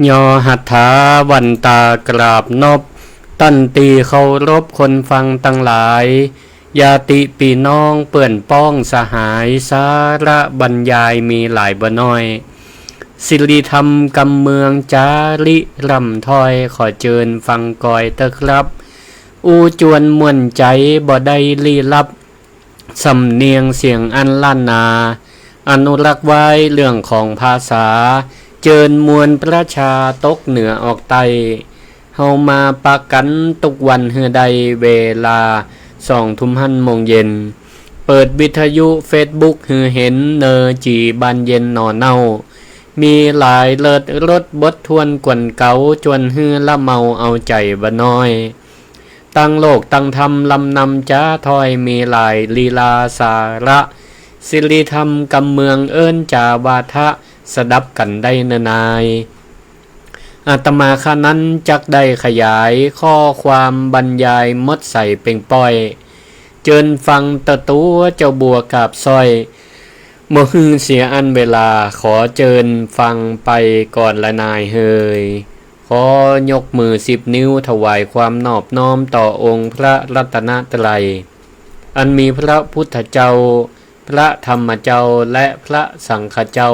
ยอหัตถาวันตากราบนบตันตีเคารพคนฟังตั้งหลายญาติปีน้องเปื่อนป้องสหายสาระบรรยายมีหลายบ่น้อยศิริธรรมกำเมืองจาริร่ำถ้อยขอเจิญฟังกอยเตอครับอูจวนม่วนใจบ่ได้ลี้ลับสำเนียงเสียงอันล้านนาอนุรักษ์ไว้เรื่องของภาษาเจิญมวลประชาตกเหนือออกใต้เฮามาปะกันทุกวันเฮือใดเวลา20:00 น.เปิดวิทยุเฟซบุ๊กฮือเห็นเนอจีบานเย็นหนอเน่ามีหลายเลิศรถบดทวนกวนเก๋าจวนฮือละเมาเอาใจบ่น้อยตั้งโลกตั้งธรรมลำนำจ้าถอยมีหลายลีลาสาระศิริธรรมกำเมืองเอิ้นจาวาทะสดับกันได้นานายอาตมาข้านั้นจักได้ขยายข้อความบรรยายมดใส่เป่งป้อยเจิญฟังตะตัวเจ้าบัวกาบซอยบ่ฮือเสียอันเวลาขอเจิญฟังไปก่อนละนายเฮยขอยกมือ10 นิ้วถวายความนอบน้อมต่อองค์พระรัตนตรัยอันมีพระพุทธเจ้าพระธรรมเจ้าและพระสังฆเจ้า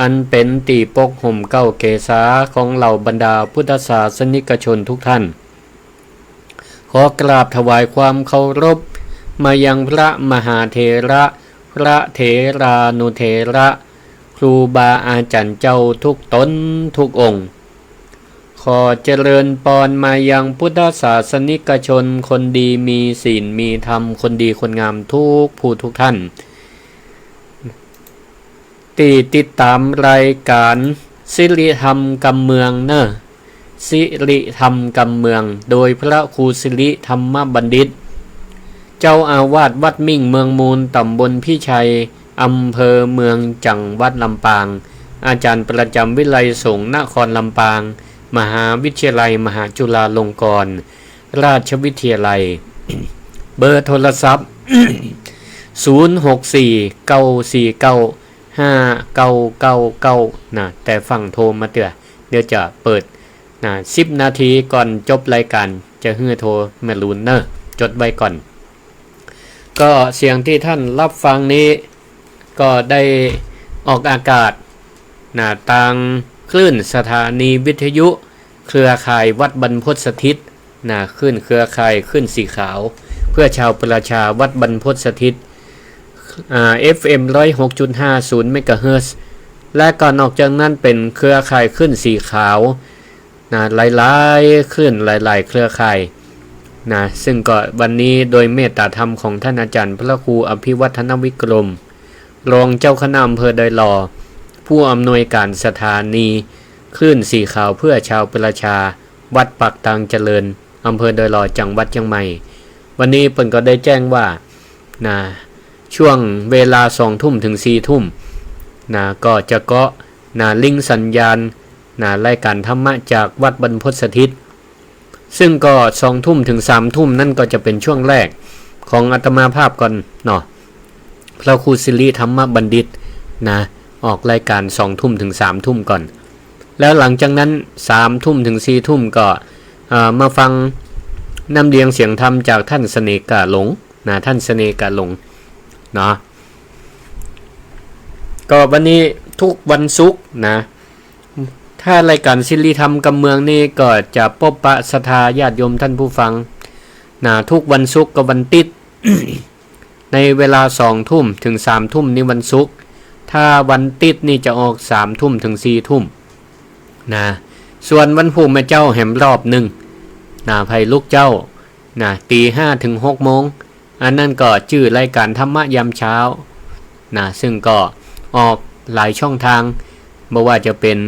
อันเป็นตีปกห่มเก้าเกษาของเหล่าบรรดาพุทธศาสนิกชนทุกท่านขอกราบถวายความเคารพมายังพระมหาเถระพระเถรานุเถระครูบาอาจารย์เจ้าทุกตนทุกองค์ขอเจริญปอนมายังพุทธศาสนิกชนคนดีมีศีลมีธรรมคนดีคนงามทุกผู้ทุกท่านติดตามรายการศิริธรรมกำเมืองเนอะศิริธรรมกำเมืองโดยพระครูศิริธรรมบัณฑิตเจ้าอาวาสวัดมิ่งเมืองมูลตำบลพิชัยอำเภอเมืองจังหวัดลำปางอาจารย์ประจำวิไลสงฆ์นครลำปางมหาวิทยาลัยมหาจุฬาลงกรณราชวิทยาลัย เบอร์โทรศัพท์ 0649495999แต่ฟังโทรมาเตือเดี๋ยวจะเปิด10 นาทีก่อนจบรายการจะฮื้อโทรแม่ลูนเนอร์จดไว้ก่อนก็เสียงที่ท่านรับฟังนี้ก็ได้ออกอากาศทางคลื่นสถานีวิทยุเครือข่ายวัดบรรพตสถิตคลื่นเครือข่ายคลื่นสีขาวเพื่อชาวประชาวัดบรรพตสถิตFM 106.50 เมกะเฮิรตซ์และก็นอกจากนั้นเป็นเครือข่ายคลื่นสีขาวหลายๆคลื่นหลายๆเครือข่ายซึ่งก็วันนี้โดยเมตตาธรรมของท่านอาจารย์พระครูอภิวัฒนวิกรมรองเจ้าคณะอำเภอดอยหล่อผู้อำนวยการสถานีคลื่นสีขาวเพื่อชาวประชาวัดปักตังเจริญอำเภอดอยหล่อจังหวัดเชียงใหม่วันนี้เพิ่นก็ได้แจ้งว่าช่วงเวลา 20:00 ถึง 4:00 ก็จะเกาะลิงก์สัญญาณรายการธรรมะจากวัดบรรพตสถิตซึ่งก็ 20:00 ถึง 3:00 นั่นก็จะเป็นช่วงแรกของอาตมาภาพก่อนพระครูศิริธรรมบัณฑิตออกรายการ 20:00 ถึง 3:00 ก่อนแล้วหลังจากนั้น 3:00 ถึง 4:00 ก็มาฟังน้ำเลียงเสียงธรรมจากท่านเสน่ห์กาหลงท่านเสน่ห์กาหลงก็วันนี้ทุกวันศุกร์ถ้ารายการศิริธรรมกำเมืองนี่ก็จะพบปะศรัทธาญาติโยมท่านผู้ฟังทุกวันศุกร์กับวันติด ในเวลา 20:00 ถึง 3:00 นี่วันศุกร์ถ้าวันติดนี่จะออก 3:00 ถึง 4:00 ส่วนวันพุธแม่เจ้าแหมรอบหนึ่งไผลูกเจ้าตี 5 ถึง 6 โมงอันนั้นก็ชื่อรายการธรรมะยามเช้าซึ่งก็ออกหลายช่องทางบ่ว่าจะเป็น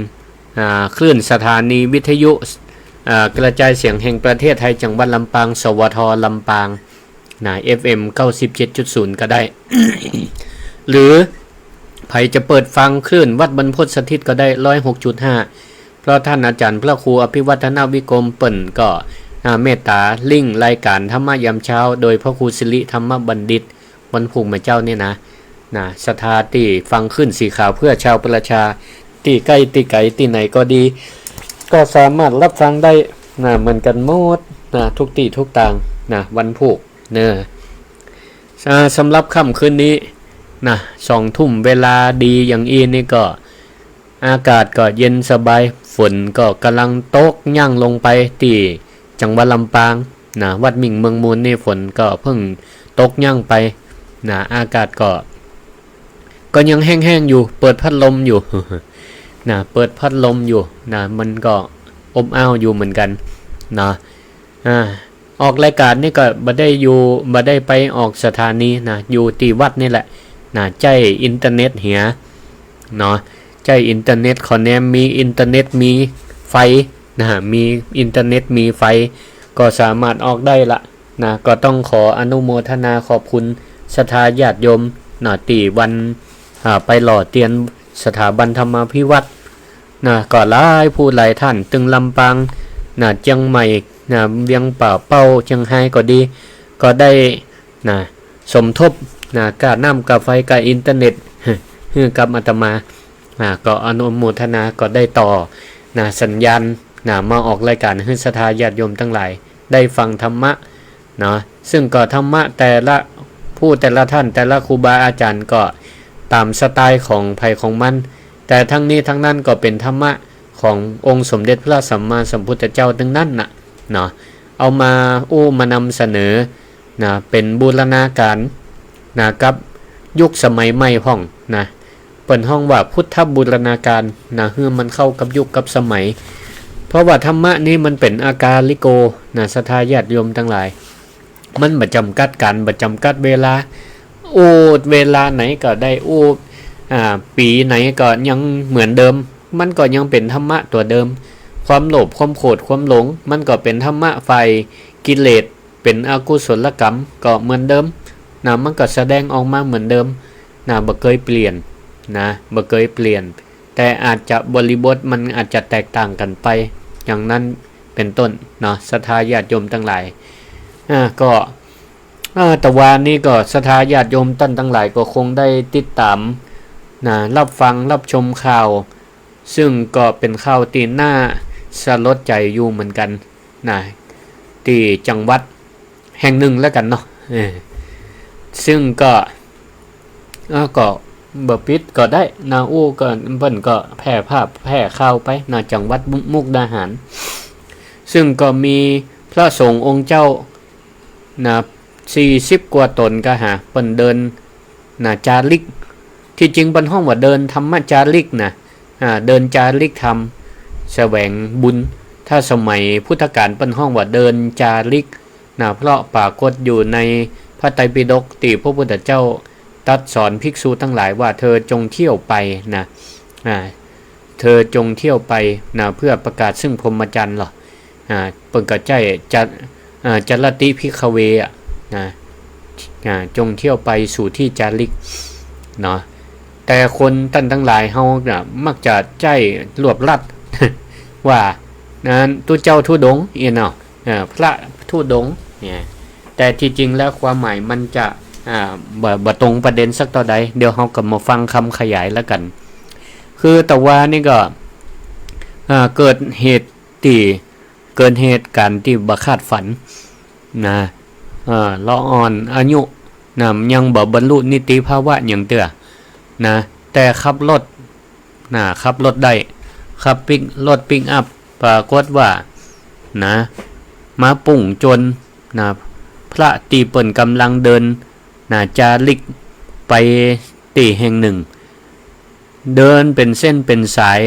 คลื่นสถานีวิทยุกระจายเสียงแห่งประเทศไทยจังหวัดลำปางสวทลำปางFM 97.0 ก็ได้ หรือไผจะเปิดฟังคลื่นวัดบรรพตสถิตก็ได้ 106.5 เพราะท่านอาจารย์พระครูอภิวัฒนวิกรมเปิ่นก็เมตตาลิงก์รายการธรรมะยามเช้าโดยพระครูศิริธรรมบัณฑิตวันพุธมาเจ้านี่สถาติฟังขึ้นสีขาวเพื่อชาวประชา ตีใกล้ตีไกลตีไหนก็ดีก็สามารถรับฟังได้นะเหมือนกันหมดนะทุกที่ทุกต่างนะวันพุธเนอะสำหรับค่ำคืนนี้นะ2 ทุ่มเวลาดีอย่างอีนี่ก็อากาศก็เย็นสบายฝนก็กำลังตกย่างลงไปที่จังหวัดลำปางนะวัดมิ่งเมืองมูลนี่ฝนก็เพิ่งตกย่างไปนะอากาศก็ยังแห้งๆอยู่เปิดพัดลมอยู่ นะเปิดพัดลมอยู่นะมันก็อบอ้าวอยู่เหมือนกันนะออกรายการนี่ก็บ่ได้ไปออกสถานีนะอยู่ที่วัดนี่แหละนะใจอินเทอร์เน็ตเหียเนาะใจอินเทอร์เน็ตขอแนมมีอินเทอร์เน็ตมีไฟนะมีอินเทอร์เน็ตมีไฟก็สามารถออกได้ละนะก็ต้องขออนุโมทนาขอบคุณศรัทธาญาติโยมนะตีวันไปหล่อเตียนสถาบันธรรมาภิวัตรนะก็หลายผู้หลายท่านตึงลำปางนะเชียงใหม่นะเวียงป่าเป้าเชียงไฮ้ก็ดีก็ได้นะสมทบนะกาน้ำกาไฟกาอินเทอร์เน็ตกับอาตมาก็อนุโมทนาก็ได้ต่อนะสัญญาณนะมาออกรายการให้ศรัทธาญาติโยมทั้งหลายได้ฟังธรรมะเนาะซึ่งก็ธรรมะแต่ละผู้แต่ละท่านแต่ละครูบาอาจารย์ก็ตามสไตล์ของภัยของมันแต่ทั้งนี้ทั้งนั้นก็เป็นธรรมะขององค์สมเด็จพระสัมมาสัมพุทธเจ้าทั้งนั้นน่ะเนาะเอามามานำเสนอนะเป็นบูรณาการนะกับยุคสมัยใหม่ห้องนะเปิดห้องว่าพุทธบูรณาการนะเพื่อมันเข้ากับยุคกับสมัยเพราะว่าธรรมะนี้มันเป็นอากาลิโกนะศรัทธาญาติโยมทั้งหลายมันบ่จำกัดกันบ่จำกัดเวลาเวลาไหนก็ได้ปีไหนก็ยังเหมือนเดิมมันก็ยังเป็นธรรมะตัวเดิมความโลภความโกรธความหลงมันก็เป็นธรรมะฝ่ายกิเลสเป็นอกุศลกรรมก็เหมือนเดิมนะมันก็แสดงออกมาเหมือนเดิมนะบ่เคยเปลี่ยนนะบ่เคยเปลี่ยนแต่อาจจะบริบทมันอาจจะแตกต่างกันไปอย่างนั้นเป็นต้นเนาะศรัทธาญาติโยมทั้งหลายก็แต่วันนี้ก็ศรัทธาญาติโยมท่านทั้งหลายก็คงได้ติดตามนะรับฟังรับชมข่าวซึ่งก็เป็นข่าวตีหน้าสลดใจอยู่เหมือนกันนะที่จังหวัดแห่งหนึ่งแล้วกันเนาะซึ่งก็บ่ปิดก็ได้นาก็เพิ่นก็แพร่ภาพแพร่ข่าวไปนะจังหวัดมุกดาหารซึ่งก็มีพระสงฆ์องค์เจ้านะ40 กว่าตนก็หาเพิ่นเดินนะจาริกที่จริงเพิ่นห้องว่าเดินธรรมจาริกนะเดินจาริกธรรมแสวงบุญถ้าสมัยพุทธกาลเพิ่นห้องว่าเดินจาริกนะเพราะปรากฏอยู่ในพระไตรปิฎกที่พระพุทธเจ้าตรัสสอนภิกษุทั้งหลายว่าเธอจงเที่ยวไปนะเธอจงเที่ยวไปนะเพื่อประกาศซึ่งพรหมจรรย์หรอเปิ่นก็ใจจรติภิกขเวนะจงเที่ยวไปสู่ที่จาริกเนาะแต่คนท่านทั้งหลายเฮาน่ะมักจะใจรวบรัด ว่านั้นตัวเจ้าทุดงค์เนาะพระทุดงค์เนี่ยแต่ที่จริงแล้วความหมายมันจะบ่ตรงประเด็นสักต่อใดเดี๋ยวเฮาก็มาฟังคำขยายแล้วกันคือแต่ว่านี่ก็เกิดเหตุการณ์ที่บ่คาดฝันนะละอ่อนอายุนะยังบ่บรรลุนิติภาวะหยังเตื้อนะแต่ขับรถได้ขับรถปิกอัพปรากฏว่านะมาปุ่งจนนะพระตีเปิ้นกำลังเดินนะจาริกไปตีแห่งหนึ่งเดินเป็นเส้นเป็นสาย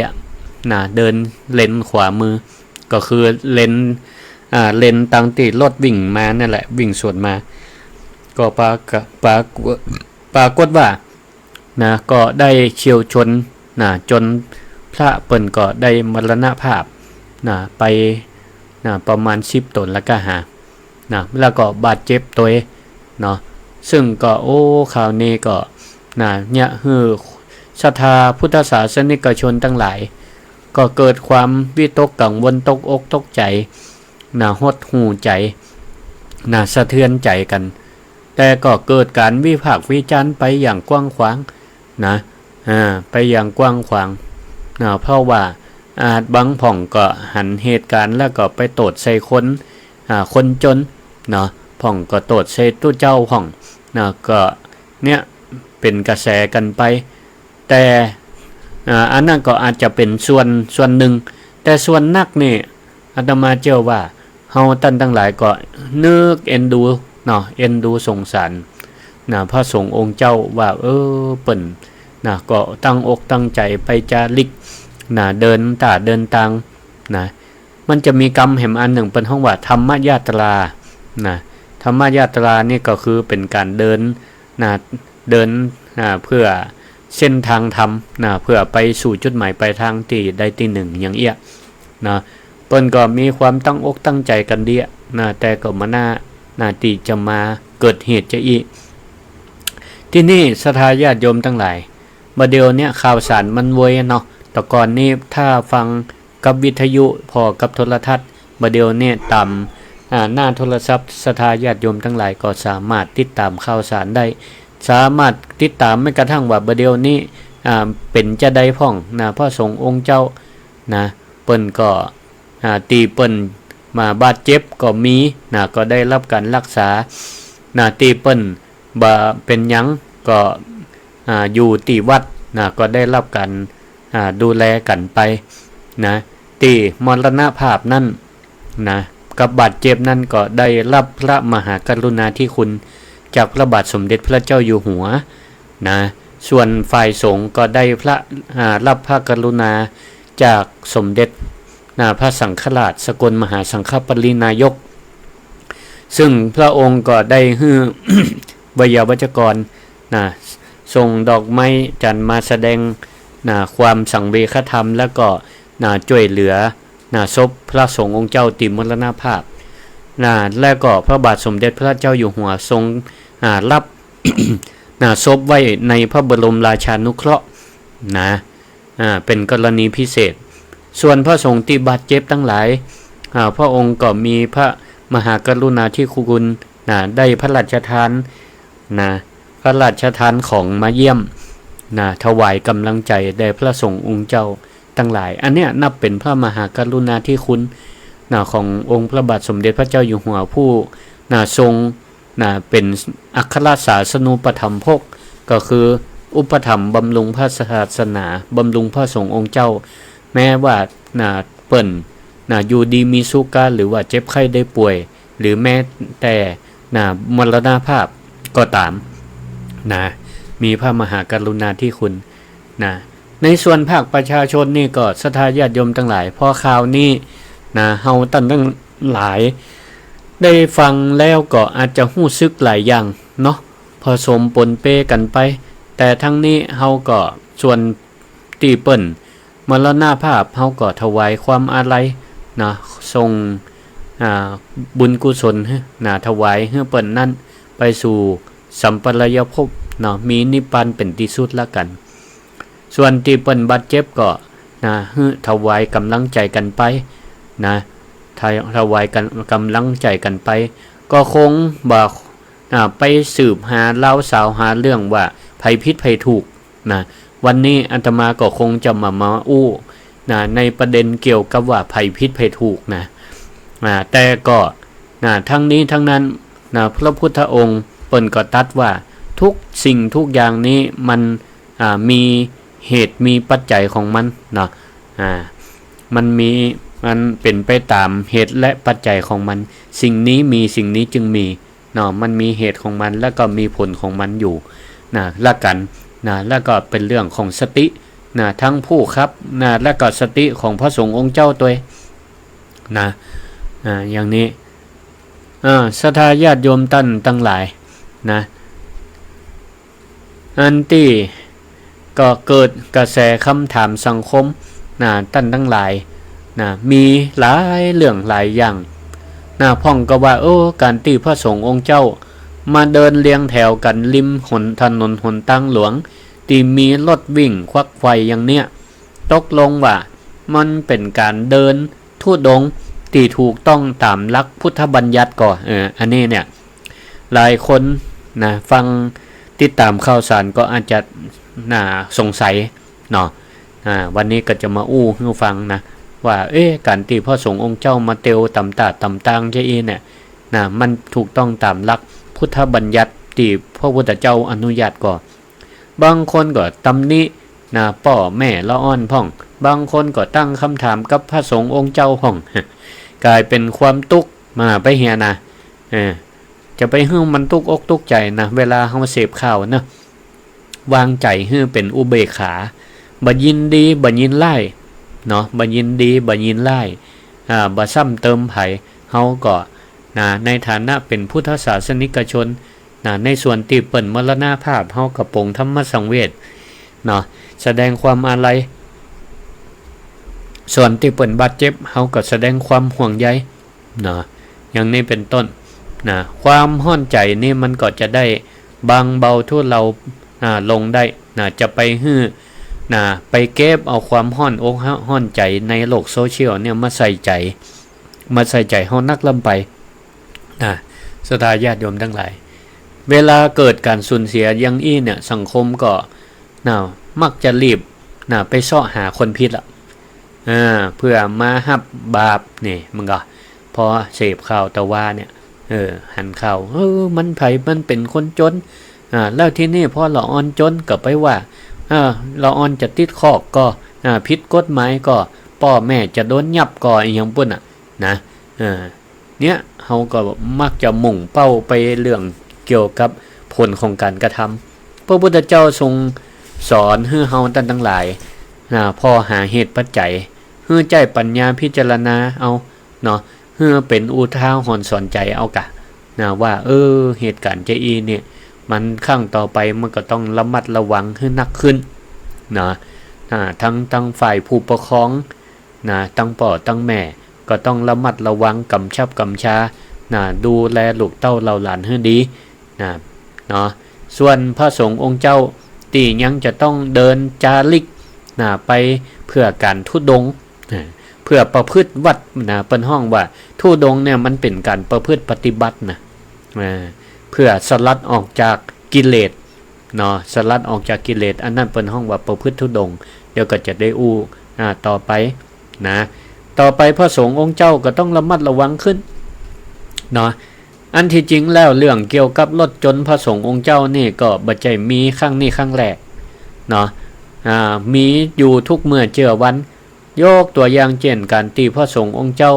นะเดินเลนขวามือก็คือเลนตังที่รถวิ่งมานั่นแหละวิ่งสวนมาก็ปรากฏว่านะก็ได้เฉียวชนนะจนพระเปิ้นก็ได้มรณภาพนะไปนะประมาณ10 ตนแล้วก็หานะแล้วก็บาดเจ็บตัวเนาะซึ่งก็ข่าวนี้ก็นะเนี่ยศรัทธาพุทธศาสนิกชนทั้งหลายก็เกิดความวิตกกังวลตกอกตกใจนะหดหู่ใจนะสะเทือนใจกันแต่ก็เกิดการวิพากษ์วิจารณ์ไปอย่างกว้างขวางนะไปอย่างกว้างขวาง เพราะว่าอาจบางผ่องก็หันเหตุการณ์แล้วก็ไปโตดใส่คนจนเนาะผ่องก็โตดใส่ตู้เจ้าผ่องก็เนี่ยเป็นกระแสกันไปแต่อันนั้นก็อาจจะเป็นส่วนหนึ่งแต่ส่วนนักนี่อาตมาเจ้าว่าเฮาท่านทั้งหลายก็นึกเอ็นดูเนาะเอ็นดูสงสารพระสงฆ์องค์เจ้าว่าเปิ้นก็ตั้งอกตั้งใจไปจาริกเดินทางมันจะมีกรรมแห่งอันหนึ่งเป็นห้องว่าธรรมยาตราธรรมยาตรานี่ก็คือเป็นการเดินเพื่อเส้นทางธรรมเพื่อไปสู่จุดหมายปลายทางที่ใดที่หนึ่งอย่างเอี้ยเปิ้นก็มีความตั้งอกตั้งใจกันเดียแต่ก็มาที่จะมาเกิดเหตุจะอีที่นี่ศรัทธาญาติโยมทั้งหลายบัดเดี๋ยวเนี่ยข่าวสารมันเวยเนาะแต่ก่อนนี้ถ้าฟังกับวิทยุพอกับโทรทัศน์บัดเดี๋ยวเนี่ยตามหน้าโทรศัพท์ศรัทธาญาติโยมทั้งหลายก็สามารถติดตามข่าวสารได้สามารถติดตามไม่กระทั่งว่าบัดเดี๋ยวนี้เป็นจะได้พ่องพระสงฆ์องค์เจ้าเปิ้นก็ตีเปิ้นมาบาดเจ็บก็มีก็ได้รับการรักษาตีเปิ้นบ่เป็นหยังก็อยู่ที่วัดก็ได้รับการดูแลกันไปตีมรณภาพนั่นกับบาดเจ็บนั่นก็ได้รับพระมหากรุณาธิคุณจากพระบาทสมเด็จพระเจ้าอยู่หัวส่วนฝ่ายสงฆ์ก็ได้รับพระกรุณาจากสมเด็จพระสังฆราชสกลมหาสังฆปรินายกซึ่งพระองค์ก็ได้ให้วิยาวัจกรส่งดอกไม้จันทร์มาแสดงความสังเวชธรรมแล้วก็ช่วยเหลือศพพระสงฆ์องค์เจ้าติมรณภาพและก็พระบาทสมเด็จพระเจ้าอยู่หัวทรงรับศพไว้ในพระบรมราชานุเคราะห์เป็นกรณีพิเศษส่วนพระสงฆ์ที่บาดเจ็บทั้งหลายพระองค์ก็มีพระมหากรุณาธิคุณได้พระราชทานพระราชทานของมาเยี่ยมถวายกำลังใจแด่พระสงฆ์องค์เจ้าทั้งหลายอันเนี้ยนับเป็นพระมหากรุณาธิคุณขององค์พระบาทสมเด็จพระเจ้าอยู่หัวผู้ทรงเป็นอัครศาสนูปถัมภกก็คืออุปถัมภ์บำรุงพระศาสนาบำรุงพระสงฆ์องค์เจ้าแม้ว่าเปิ้นอยู่ดีมีสุขหรือว่าเจ็บไข้ได้ป่วยหรือแม้แต่มรณภาพก็ตามมีพระมหากรุณาธิคุณในส่วนภาคประชาชนนี่ก็ศรัทธาญาติโยมทั้งหลายพอข่าวนี้เฮาตั้งหลายได้ฟังแล้วก็อาจจะรู้สึกหลายอย่างเนาะผสมปนเปกันไปแต่ทั้งนี้เฮาก็ส่วนตีเปิ้นมรณภาพเฮาก็ถวายความอาลัยทรงบุญกุศลถวายให้เปิ้นนั้นไปสู่สัมปรายภพมีนิพพานเป็นที่สุดละกันส่วนที่เปิ้นบาดเจ็บก็ถวายกำลังใจกันไปถวายกันกำลังใจกันไปก็คงบ่ไปสืบหาเล่าสาวหาเรื่องว่าภัยพิษภัยถูกวันนี้อาตมาก็คงจะมาอู้ในประเด็นเกี่ยวกับว่าภัยพิษภัยถูกแต่ก็ทั้งนี้ทั้งนั้นพระพุทธองค์เปิ้นก็ตรัสว่าทุกสิ่งทุกอย่างนี้มันมีเหตุมีปัจจัยของมันมันเป็นไปตามเหตุและปัจจัยของมันสิ่งนี้มีสิ่งนี้จึงมีมันมีเหตุของมันแล้วก็มีผลของมันอยู่ละกันแล้วก็เป็นเรื่องของสติทั้งผู้ครับและก็สติของพระสงฆ์องค์เจ้าตัวอย่างนี้ศรัทธาญาติโยมตั้งหลายอันที่ก็เกิดกระแสคำถามสังคมทั้งหลายมีหลายเรื่องหลายอย่างพ่องก็ว่าการที่พระสงฆ์องค์เจ้ามาเดินเรียงแถวกันริมถนนหนทางหลวงที่มีรถวิ่งควักไฟอย่างเนี้ยตกลงว่ามันเป็นการเดินธุดงค์ที่ถูกต้องตามหลักพุทธบัญญัติก่อนอันนี้เนี่ยหลายคนฟังติดตามข่าวสารก็อาจจะสงสัย วันนี้ก็จะมาให้ฟังนะว่าการที่พระสงฆ์องค์เจ้ามาเตวต่ำตาต่ำตางจะเนี่ยนะมันถูกต้องตามหลักพุทธบัญญัติที่พระพุทธเจ้าอนุญาตก่อนบางคนก็ตำหนินะพ่อแม่ละอ่อนพ่องบางคนก็ตั้งคำถามกับพระสงฆ์องค์เจ้าพ่องกลายเป็นความตุกมาไปเฮียนะจะไปให้มันตุกอกตุกใจนะเวลาเขาเสพข่าวนะวางใจให้เป็นอุเบกขาบ่ยินดีบ่ยินไล่เนาะบ่ยินดีบ่ยินไล่บ่ซ้ำเติมไผเฮาก็นะในฐานะเป็นพุทธศาสนิกชนนะในส่วนที่เปิ่นมรณภาพเฮากระปงธรรมสังเวชเนาะแสดงความอาลัยส่วนที่เปิ่นบาดเจ็บเฮาก็แสดงความห่วงใยเนาะอย่างนี้เป็นต้นนะความห้อนใจนี่มันก็จะได้บางเบาทุเราลงได้นะจะไปไปเก็บเอาความห้อนอกห้อนใจในโลกโซเชียลเนี่ยมาใส่ใจเฮานักลำไปศรัทธาญาติโยมทั้งหลายเวลาเกิดการสูญเสียอย่างอี้เนี่ยสังคมก็มักจะรีบไปเสาะหาคนผิดละเพื่อมาหับบาปนี่มันก็พอเสพข่าวตะว่าเนี่ยหันข่าวมันไผมันเป็นคนจนแล้วที่นี่พอละอ่อนจนก็ไปว่าละอ่อนจะติดคอกก็ผิดกฎหมายก็พ่อแม่จะโดนยับก่ออย่างปุ่นนะเนี่ยเฮาก็มักจะมุ่งเป้าไปเรื่องเกี่ยวกับผลของการกระทำพระพุทธเจ้าทรงสอนให้เฮาทั้งหลายพอหาเหตุปัจจัยให้ใจปัญญาพิจารณาเอาเนาะให้เป็นอุทาหรณ์สอนใจเอากะว่าเหตุการณ์จะเนี่ยมันข้างต่อไปมันก็ต้องระมัดระวังให้หนักขึ้นนะทั้งฝ่ายผู้ปกครองทั้งพ่อทั้งแม่ก็ต้องระมัดระวังกำชับกำชาดูแลลูกเต้าเราหลานให้ดีเนาะส่วนพระสงฆ์องค์เจ้าตียังจะต้องเดินจาริกไปเพื่อการทุดงเพื่อประพฤติวัดเป็นห้องว่าทุดงเนี่ยมันเป็นการประพฤติปฏิบัติเพื่อสลัดออกจากกิเลสเนาะสลัดออกจากกิเลสอันนั้นเป็นห้องว่าประพฤติทุดงเดี๋ยวก็จะได้ต่อไปต่อไปพระสงฆ์องค์เจ้าก็ต้องระมัดระวังขึ้นเนาะอันที่จริงแล้วเรื่องเกี่ยวกับรถจนพระสงฆ์องค์เจ้านี่ก็บ่ใจมีครั้งนี้ครั้งแรกเนาะมีอยู่ทุกเมื่อเจอวันยกตัวอย่างเช่นการตีพระสงฆ์องค์เจ้า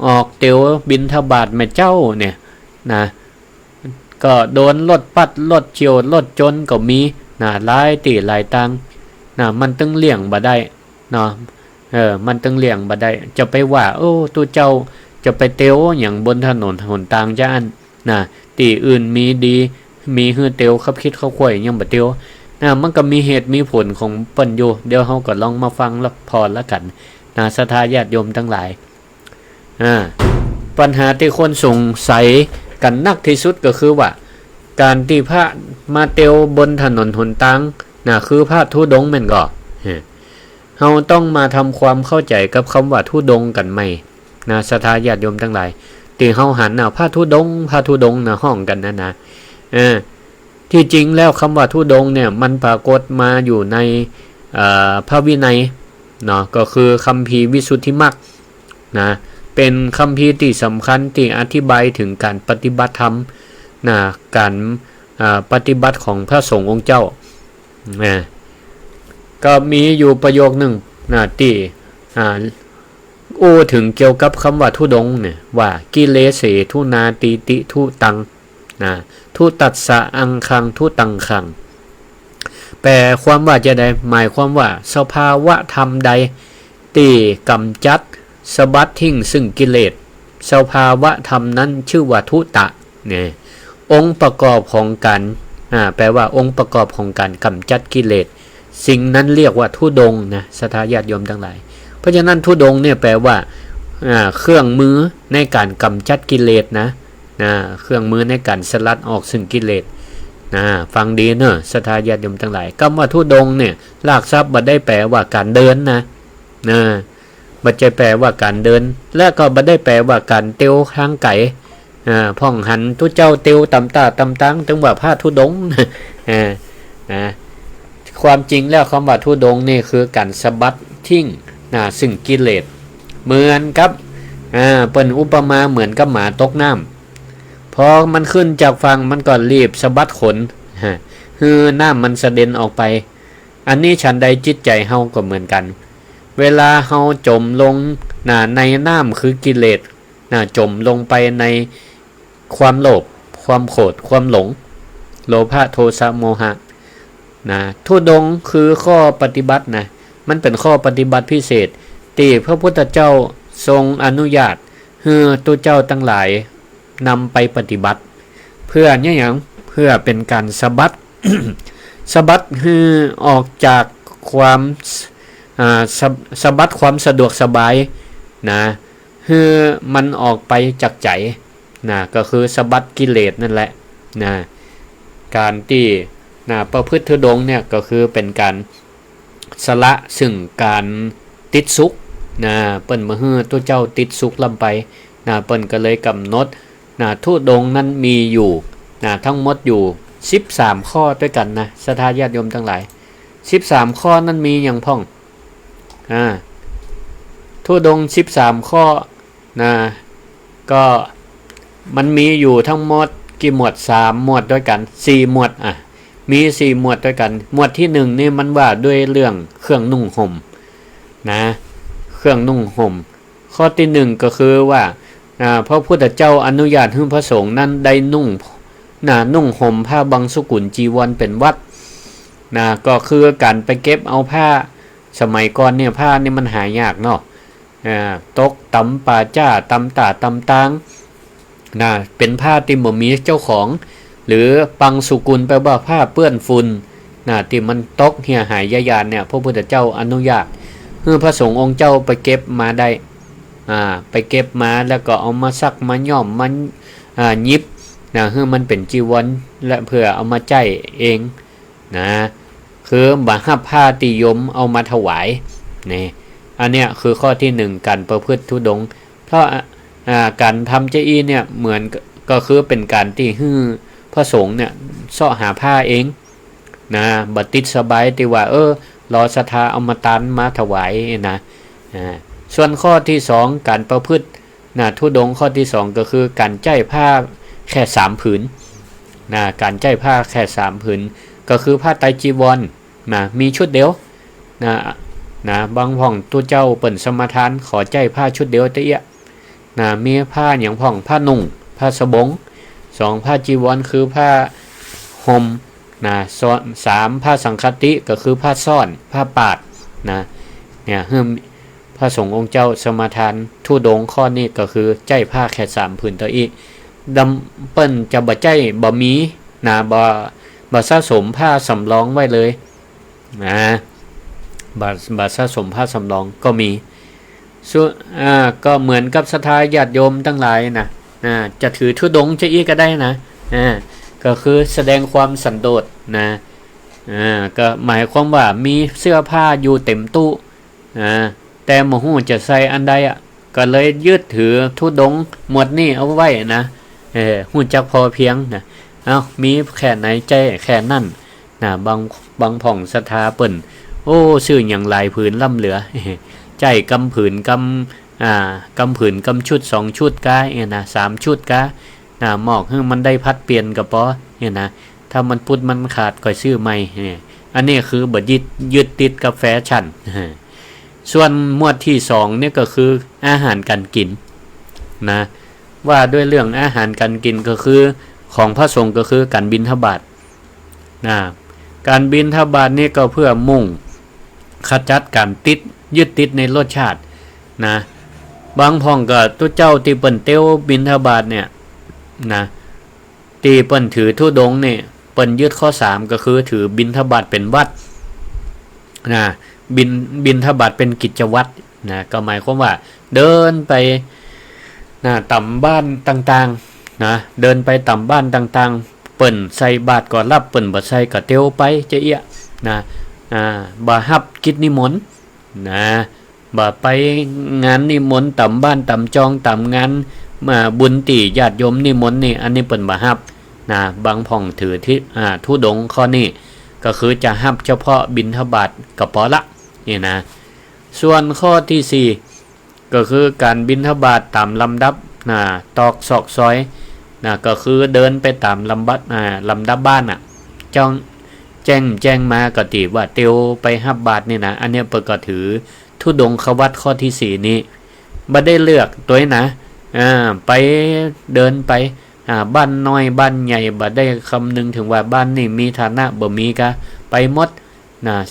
ออกเตียวบิณฑบาตแม่เจ้าเนี่ยก็โดนรถปัดรถเฉียวรถจนก็มีหลายตีหลายตังมันตึงเลี่ยงบ่ได้เนาะมันตึงเลี่ยงบ่ได้จะไปว่าตัวเจ้าจะไปเตียวอย่างบนถนนหนทางจ้านตีอื่นมีดีมีฮือเตียวขับคิดเข้าข่อยยังบ่เตียวมันก็มีเหตุมีผลของเปิ้นอยู่เดี๋ยวเฮาก็ลองมาฟังแล้วพอแล้วกันศรัทธาญาติโยมทั้งหลายปัญหาที่คนสงสัยกันนักที่สุดก็คือว่าการที่พระมาเตียวบนถนนหนทางคือพระธุดงค์แม่นก็เฮาต้องมาทำความเข้าใจกับคำว่าธุดงค์กันใหม่ศรัทธาญาติโยมทั้งหลายที่เฮาหันพระธุดงค์ห้องกันนะที่จริงแล้วคำว่าธุดงค์เนี่ยมันปรากฏมาอยู่ในพระวินัยเนาะก็คือคัมภีร์วิสุทธิมรรคเป็นคัมภีร์ที่สำคัญที่อธิบายถึงการปฏิบัติธรรมการปฏิบัติของพระสงฆ์องค์เจ้าก็มีอยู่ประโยคหนึ่งที่ถึงเกี่ยวกับคำว่าธุดงค์เนี่ยว่ากิเลเสทุนาติติทุตังทุตัสสะอังคังทุตังคังแปลความว่าจะได้หมายความว่าสภาวะธรรมใดที่กำจัดสะบัดทิ้งซึ่งกิเลสสภาวะธรรมนั้นชื่อว่าทุตะเนี่ยองค์ประกอบของการแปลว่าองค์ประกอบของการกำจัดกิเลสสิ่งนั้นเรียกว่าธุดงค์ศรัทธาญาติโยมทั้งหลายเพราะฉะนั้นธุดงค์เนี่ยแปลว่าเครื่องมือในการกำจัดกิเลสเครื่องมือในการสลัดออกซึ่งกิเลสฟังดีเนอะศรัทธาญาติโยมทั้งหลายคำว่าธุดงค์เนี่ยลากศัพท์บ่ได้แปลว่าการเดินบ่ได้แปลว่าการเดินและก็บ่ได้แปลว่าการเตียวทางไกลพ่องหันทุเจ้าเตียวตำตาตำตังถึงว่าพระธุดงค์ค ความจริงแล้วคำว่าทุดงค์นี่คือการสะบัดทิ้งซึ่งกิเลสเหมือนกับเปิ้นอุปมาเหมือนกับหมาตกน้ำพอมันขึ้นจากฝั่งมันก็รีบสะบัดขนคือน้ำมันสะเด็นออกไปอันนี้ฉันใดจิตใจเฮาก็เหมือนกันเวลาเฮาจมลงในน้ำคือกิเลสจมลงไปในความโลภความโกรธความหลงโลภะโทสะโมหะทุดงค์คือข้อปฏิบัติมันเป็นข้อปฏิบัติพิเศษที่พระพุทธเจ้าทรงอนุญาตให้ตัวเจ้าทั้งหลายนำไปปฏิบัติเพื่อเนี่ยอย่างเพื่อเป็นการสะบัด สะบัดให้ออกจากความสะบัดความสะดวกสบายให้มันออกไปจากใจก็คือสะบัดกิเลสนั่นแหละการที่ประพฤติทุดงค์เนี่ยก็คือเป็นการสละซึ่งการติดสุขเปิ้นมาฮื้อตัวเจ้าติดสุขลำไปเปิ้นก็เลยกำหนดทุดงค์นั้นมีอยู่ทั้งหมดอยู่13ข้อด้วยกันศรัทธาญาติโยมทั้งหลาย13ข้อนั้นมีอย่างพ่องทุดงค์13ข้อก็มันมีอยู่ทั้งหมดกี่หมวด3หมวดด้วยกัน4หมวดมี4หมวดด้วยกันหมวดที่1นี่มันว่าด้วยเรื่องเครื่องนุ่งห่มเครื่องนุ่งห่มข้อที่1ก็คือว่าพระพุทธเจ้าอนุญาตให้พระสงฆ์นั้นได้นุ่งห่มผ้าบังสุกุลจีวรเป็นวัดก็คือการไปเก็บเอาผ้าสมัยก่อนเนี่ยผ้านี่มันหายากเนาะตกตำป่าจ้าตำตาตำตางเป็นผ้าที่บ่มีเจ้าของหรือปังสุกุลแปลว่าผ้าเปื้อนฝุ่นที่มันตกเหี่ยหายยานเนี่ยพระพุทธเจ้าอนุญาตให้พระสงฆ์องค์เจ้าไปเก็บมาได้ไปเก็บมาแล้วก็เอามาซักมาย่อมมันยิบให้มันเป็นจีวรและเพื่อเอามาใจเองคือบ่ฮับผ้าติยมเอามาถวายนี่อันเนี้ยคือข้อที่1การประพฤติทุดงค์เพราะการทำเจอีเนี่ยเหมือนก็คือเป็นการที่ให้พระสงฆ์เนี่ยเสาะหาผ้าเองบัดติดสบายที่ว่ารอศรัทธาเอามาตันมาถวายส่วนข้อที่2การประพฤติทุดงค์ข้อที่2ก็คือการใจผ้าแค่3ผืนการใจผ้าแค่3ผืนก็คือผ้าไตรจีวรมีชุดเดียวบางพ่องตัวเจ้าเปิ่นสมทานขอใจผ้าชุดเดียวเตี้ยมีผ้าอย่างพ่องผ้านุ่งผ้าสบง2ผ้าจีวรคือผ้าห่ม3ผ้าสังคติก็คือผ้าซ่อนผ้าปาดเนี่ยเฮืมพระสงฆ์องค์เจ้าสมทานทุดงค์ข้อนี้ก็คือใจผ้าแค่3ผืนตัวอีกดำเปิ้นจะบ่ใจบ่มีบ่สะสมผ้าสำรองไว้เลยบ่สะสมผ้าสำรองก็มีก็เหมือนกับศรัทธาญาติโยมทั้งหลายจะถือทุดงค์จะอีกก็ได้ก็คือแสดงความสันโดษก็หมายความว่ามีเสื้อผ้าอยู่เต็มตู้แต่บ่ฮู้จะใส่อันใดก็เลยยึดถือทุดงค์หมวดนี้เอาไว้ฮู้จักพอเพียงมีแค่ไหนใจแค่นั้นบางผ่องศรัทธาเปิ้นชื่อหยังหลายผืนล่ำเหลือใจกำผืนกำผืนกำชุด2ชุดกะ3ชุดกะหมอกให้มันได้พัดเปลี่ยนก็พอถ้ามันพุดมันขาดก็ซื้อใหม่อันนี้คือบ่ยึดติดกับแฟชั่นส่วนหมวดที่2เนี่ยก็คืออาหารการกินว่าด้วยเรื่องอาหารการกินก็คือของพระสงฆ์ก็คือการบิณฑบาตการบิณฑบาตนี่ก็เพื่อมุ่งขจัดการยึดติดในรสชาติบางพ่องก็ตัวเจ้าที่เปิ้นเต้วบิณฑบาตเนี่ยที่เปิ้นถือทุดงค์เนี่ยเปิ้นยึดข้อ3ก็คือถือบิณฑบาตเป็นวัดบิณฑบาตเป็นกิจวัตรก็หมายความว่าเดินไปต่ำบ้านต่างๆเดินไปต่ำบ้านต่างๆเปิ้นใส่บาตรก็รับเปิ้นบ่ใส่ก็เตียวไปจะเอี้ยบ่รับกิจนิมนต์บ่ไปงานนิมนต์ต่ำบ้านต่ำจองต่ำงานบุญติญาติโยมนิมนต์นี่อันนี้เปิ้นบ่รับบางพ่องถือที่ทุดงค์ข้อนี้ ก็คือจะหับเฉพาะบิณฑบาตก็พอละนี่นะส่วนข้อที่4ก็คือการบิณฑบาตตามลำดับตอกซอกซอยก็คือเดินไปตามลำดับบ้านแจ้งมากติว่าเตียวไปหับบาตรนี่นะอันนี้เปิดก็ถือธุดงควัตข้อที่4นี้บ่ได้เลือกตัวนะไปเดินไปบ้านน้อยบ้านใหญ่บ่ได้คำนึงถึงว่าบ้านนี่มีฐานะบ่มีก็ไปหมด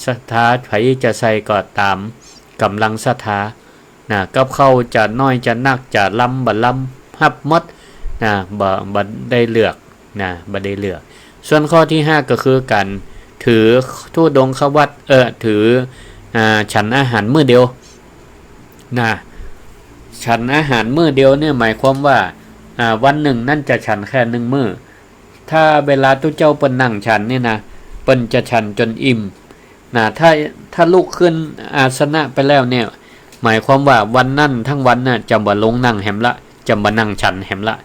ศรัทธาไผจะใส่ก็ตามกำลังศรัทธากับเข้าจะน้อยจะนักจะล้ำบ่ล้ำหับหมดบ่ได้เลือกบ่ได้เลือกส่วนข้อที่5ก็คือการถือธุดงควัตถือฉันอาหารมื้อเดียวฉันอาหารมื้อเดียวเนี่ยหมายความว่าวันหนึ่งนั่นจะฉันแค่1มื้อถ้าเวลาตุเจ้าเปิ้นนั่งฉันนี่นะเปิ้นจะฉันจนอิ่มถ้าลุกขึ้นอาสนะไปแล้วเนี่ยหมายความว่าวันนั้นทั้งวันน่ะจะบ่ลงนั่งแหมละจะบ่นั่งฉันแหมละ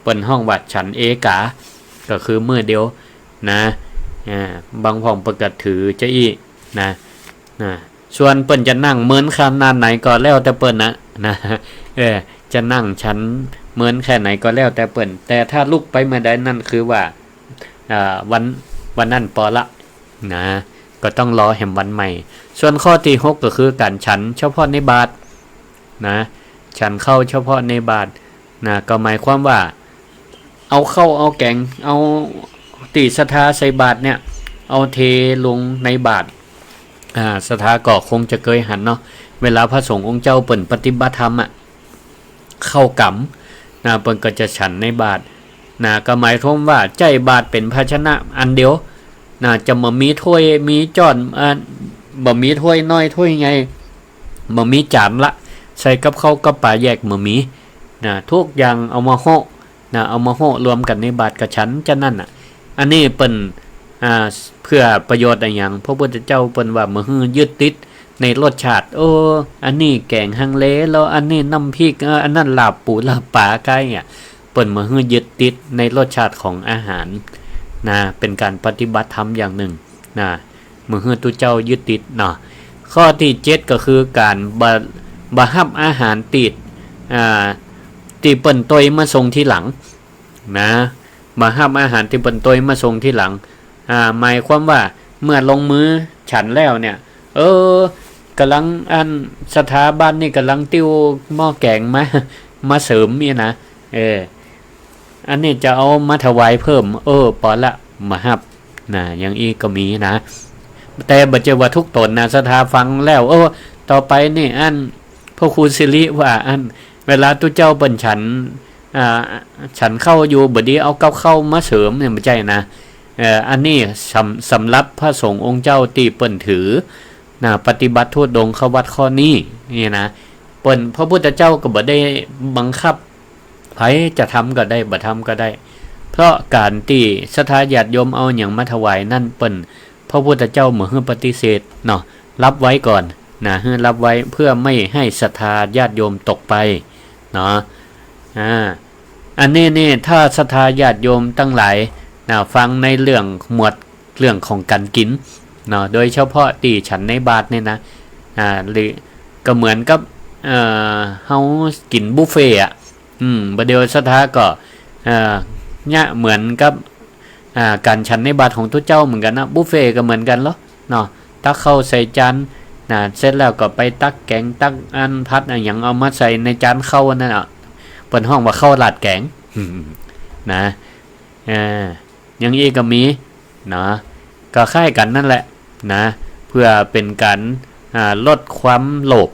เปิ้นห้องว่าฉันเอกาก็คือมื้อเดียวบางพ่องประกาศถือจะอีส่วนเปิ้นจะนั่งเหมือนขนาดไหนก็แล้วแต่เปิ้นนะจะนั่งชั้นเหมือนแค่ไหนก็แล้วแต่เปิ้นแต่ถ้าลุกไปเมื่อใดนั่นคือว่าวันนั้นพอละก็ต้องรอแห่งวันใหม่ส่วนข้อที่6ก็คือการฉันเฉพาะในบาตรฉันเข้าเฉพาะในบาตรก็หมายความว่าเอาเข้าเอาแกงเอาติศรัทธาใส่บาตรเนี่ยเอาเทลงในบาตรศรัทธาก็คงจะเคยหันเนาะเวลาพระสงฆ์องค์เจ้าเปิ่นปฏิบัติธรรมเข้ากำเปิ่นก็จะฉันในบาตรก็หมายความว่าใจบาตรเป็นภาชนะอันเดียวจะบ่มีถ้วยมีจานบ่มีถ้วยน้อยถ้วยใหญ่บ่มีจานละใส่กับข้าวกับปลาแยกบ่มีทุกอย่างเอามาห่อเอามาห่อรวมกันในบาตรกับฉันจะนั่นอันนี้เปิ้นเพื่อประโยชน์อะไรอย่างพระพุทธเจ้าเปิ้นว่ามือยึดติดในรสชาติอันนี้แกงฮังเลแล้วอันนี้น้ำพริกอันนั้นลาบปูลาบปลาไก่เปิ้นมือยึดติดในรสชาติของอาหารเป็นการปฏิบัติธรรมอย่างหนึ่งมือตุเจ้ายึดติดข้อที่7ก็คือการบะฮับอาหารติดที่เปิ้นตยมาส่งที่หลังมาห้ามอาหารที่เปิ้นตยมาส่งที่หลังหมายความว่าเมื่อลงมือฉันแล้วเนี่ยกำลังสถาบันนี่กำลังติ้วหม้อแกงมาเสริมนี่นะอันนี้จะเอามาถวายเพิ่มปอละมาฮับอย่างอีก็มีนะแต่บ่เจอว่าทุกตนสถาฟังแล้วต่อไปนี่พระครูสิริว่าเวลาตุเจ้าเปิ้นฉันเข้าอยู่บ่ดีเอากับเข้ามาเสริมเนี่ยบ่ใช่นะอันนี้สำหรับพระสงฆ์องค์เจ้าที่เปิ้นถือปฏิบัติทุดงควัตข้อนี้นี่นะเปิ้นพระพุทธเจ้าก็บ่ได้บังคับไผจะทำก็ได้บ่ทำก็ได้ เพราะการที่ศรัทธาญาติโยมเอาอย่างมาถวายนั่นเปิ้นพระพุทธเจ้าเหมือนปฏิเสธเนาะรับไว้ก่อนนะรับไว้เพื่อไม่ให้ศรัทธาญาติโยมตกไปเนาะอันนี้ถ้าศรัทธาญาติโยมตั้งหลายฟังในเรื่องหมวดเรื่องของการกินเนาะโดยเฉพาะตีฉันในบาทเนี่ยนะหรือก็เหมือนกับเฮากินบุฟเฟ่ประเดี๋ยวศรัทธาก็เนี่ยเหมือนกับการฉันในบาทของทุกเจ้าเหมือนกันนะบุฟเฟ่ก็เหมือนกันเนาะตักเข้าใส่จานเสร็จแล้วก็ไปตักแกงตักพัดอย่างเอามาใส่ในจานเข้านั่นเปิดห้องว่าเข้าลาดแกงนะอย่างนี้ก็มีนะก็คล้ายกันนั่นแหละนะเพื่อเป็นการลดความโลภ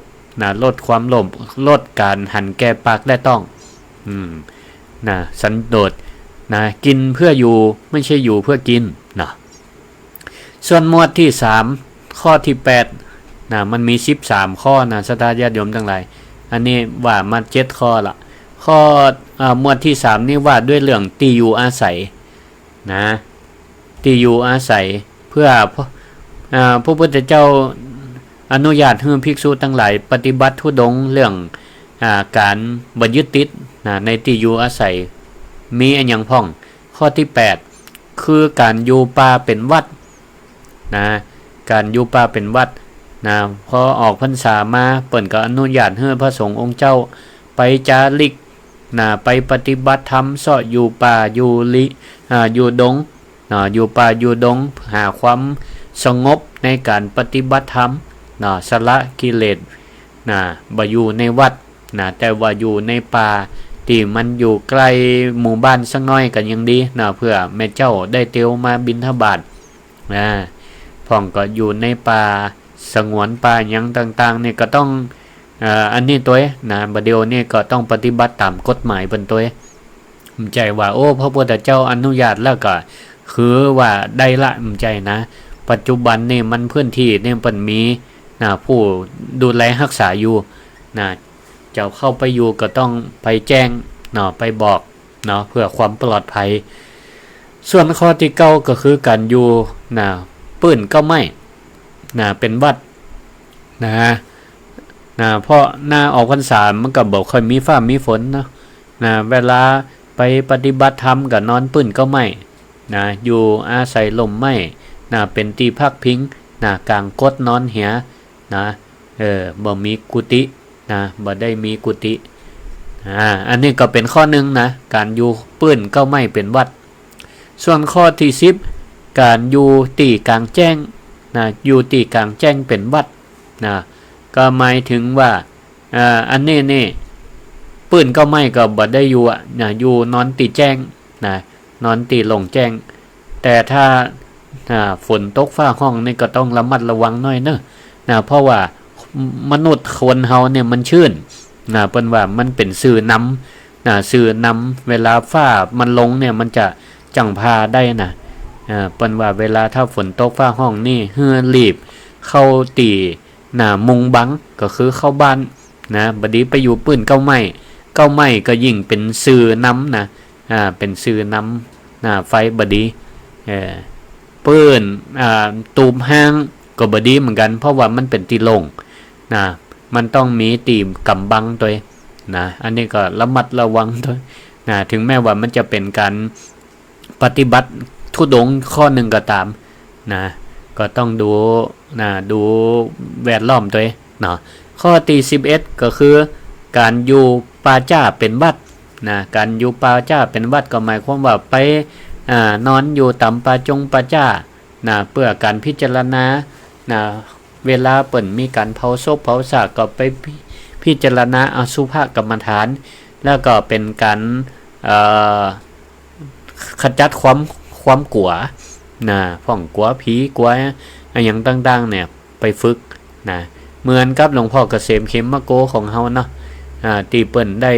ลดความโลภลดการหันแก่ปากได้ต้องสันโดษกินเพื่ออยู่ไม่ใช่อยู่เพื่อกินส่วนหมวดที่3ข้อที่8มันมี13ข้อศรัทธาญาติโยมทั้งหลายอันนี้ว่ามา7ข้อละข้อหมวดที่3นี่ว่าด้วยเรื่องที่อยู่อาศัยที่อยู่อาศัยเพื่อพระพุทธเจ้าอนุญาตให้ภิกษุทั้งหลายปฏิบัติธุดงค์เรื่องการบ่ยึดติดในที่อยู่อาศัยมีอันอย่างพ่องข้อที่8คือการอยู่ป่าเป็นวัด นะการอยู่ป่าเป็นวัดนะพอออกพรรษามาเปิ่นก็อนุญาตให้พระสงฆ์องค์เจ้าไปจาริกนะไปปฏิบัติธรรมเสาะอยู่ป่าอยู่ดงนะอยู่ป่าอยู่ดงหาความสงบในการปฏิบัติธรรมนะสละกิเลสนะบ่อยู่ในวัดนะแต่ว่าอยู่ในป่าที่มันอยู่ใกล้หมู่บ้านสักน้อยกันยังดีนะเพื่อแม่เจ้าได้เตียวมาบิณฑบาตนะพ่องก็อยู่ในป่าสงวนป่าหยังต่างๆนี่ก็ต้องอันนี้ตัวนะบัดเดียวนี่ก็ต้องปฏิบัติตามกฎหมายเป็นตัวผมใจว่าโอ้พระพุทธเจ้าอนุญาตแล้วก็คือว่าได้ละผมใจนะปัจจุบันนี่มันพื้นที่นี่เปิ่นมีนะผู้ดูแลรักษาอยู่นะเจ้าเข้าไปอยู่ก็ต้องไปแจ้งเนาะไปบอกเนาะเพื่อความปลอดภัยส่วนข้อที่9ก็คือการอยู่นะปื้นก็ไม่นะเป็นวัดนะเพราะหน้าออกพรรษามันก็บอกค่อยมีฟ้ามีฝนเนาะนะเวลาไปปฏิบัติธรรมก็นอนปื้นก็ไม่นะอยู่อาศัยลมไม่นะเป็นที่พักพิงนะกลางกดนอนเหียนะบ่มีกุฏินะบ่ได้มีกุฏิอันนี้ก็เป็นข้อหนึ่งนะการอยู่ปื้นก็ไม่เป็นวัดส่วนข้อที่10การอยู่ตีกลางแจ้งนะอยู่ตีกลางแจ้งเป็นวัดนะก็หมายถึงว่าอันนี้นี่ปื้นก็ไม่ก็บ่ได้อยู่นะอยู่นอนตีแจ้งนะนอนตีลงแจ้งแต่ถ้าฝนตกฟ้าห้องนี่ก็ต้องระมัดระวังหน่อยนะเพราะว่ามนุษย์คนเฮาเนี่ยมันชื้นนะเปิ้นว่ามันเป็นสื่อน้ำสื่อน้ำเวลาฟ้ามันลงเนี่ยมันจะจังพาได้นะเปิ้นว่าเวลาถ้าฝนตกฟ้าห้องนี่เฮือรีบเข้าตีมุงบังก็คือเข้าบ้านนะบัดนี้ไปอยู่ปื้นเก้าไม้ก็ยิ่งเป็นสื่อน้ำนะเป็นสื่อน้ำไฟบัดนี้ปื้นตูมห้างก็บดีเหมือนกันเพราะว่ามันเป็นตีลงนะมันต้องมีตีมกำบังตัวนะอันนี้ก็ระมัดระวังตัวนะถึงแม้ว่ามันจะเป็นการปฏิบัติทุดงข้อหนึ่งก็ตามนะก็ต้องดูแวดล้อมตัวเนาะข้อที่11ก็คือการอยู่ป่าจ้าเป็นวัดนะการอยู่ป่าจ้าเป็นวัดก็หมายความว่าไปนอนอยู่ตามป่าจ้านะเพื่อการพิจารณานะเวลาเปิ่นมีการเผาศพเผาซากก็ไปพิจารณาอสุภกรรมฐานแล้วก็เป็นการขจัดความกลัวนะผ่องกลัวผีกลัวอย่างต่างๆเนี่ยไปฝึกนะเหมือนกับหลวงพ่อเกษมเข็มมะโกของเฮาเนาะตีเปิ่นได้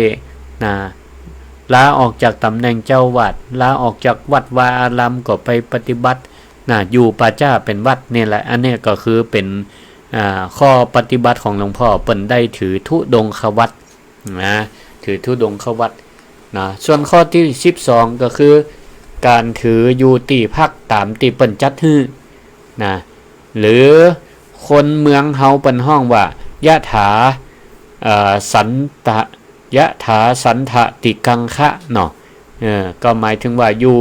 ลาออกจากตำแหน่งเจ้าวัดลาออกจากวัดวาอารามก็ไปปฏิบัติอยู่ป่าจ้าเป็นวัดนี่แหละอันนี้ก็คือเป็นข้อปฏิบัติของหลวงพ่อเปิ่นได้ถือธุดงควัตรนะถือธุดงควัตรนะส่วนข้อที่12ก็คือการถืออยู่ตีพักตามตีเปิ่นจัดฮื้อนะหรือคนเมืองเฮาเปิ่นห้องว่ายะถาสันตะยะถาสันทะติกังคะเนาะก็หมายถึงว่าอยู่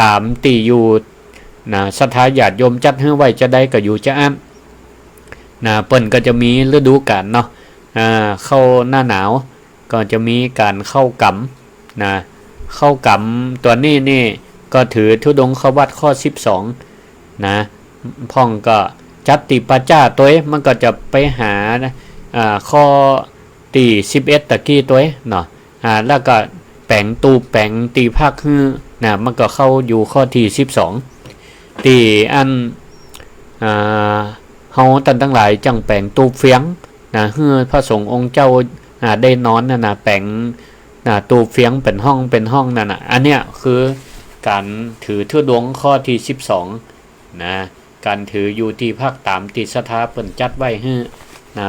ตามตีอยู่นะศรัทธาญาติโยมจัดให้ไว้จะได้ก็อยู่จะอันนะเปิ้นก็จะมีฤดูกาลเนาะเข้าหน้าหนาวก็จะมีการเข้ากำนะเข้ากำตัวนี่ก็ถือธุดงควัตรข้อ12นะพ่องก็จัตติปัจจาตัวมันก็จะไปหาข้อตี11ตะกี้ตัวเนาะแล้วก็แปลงตูแปลงตีภาคฮื้อนะมันก็เข้าอยู่ข้อที่12ตีอันเฮาตันทั้งหลายจังแปลงตูเฟียงนะเฮือพระสงฆ์องค์เจ้าได้นอนนะแปลงตูเฟียงเป็นห้องนั่นน่ะอันเนี้ยคือการถือธุดงข้อที่12นะการถืออยู่ที่ภาคตามที่ศรัทธาเปิ้นจัดไว้ฮื้อนะ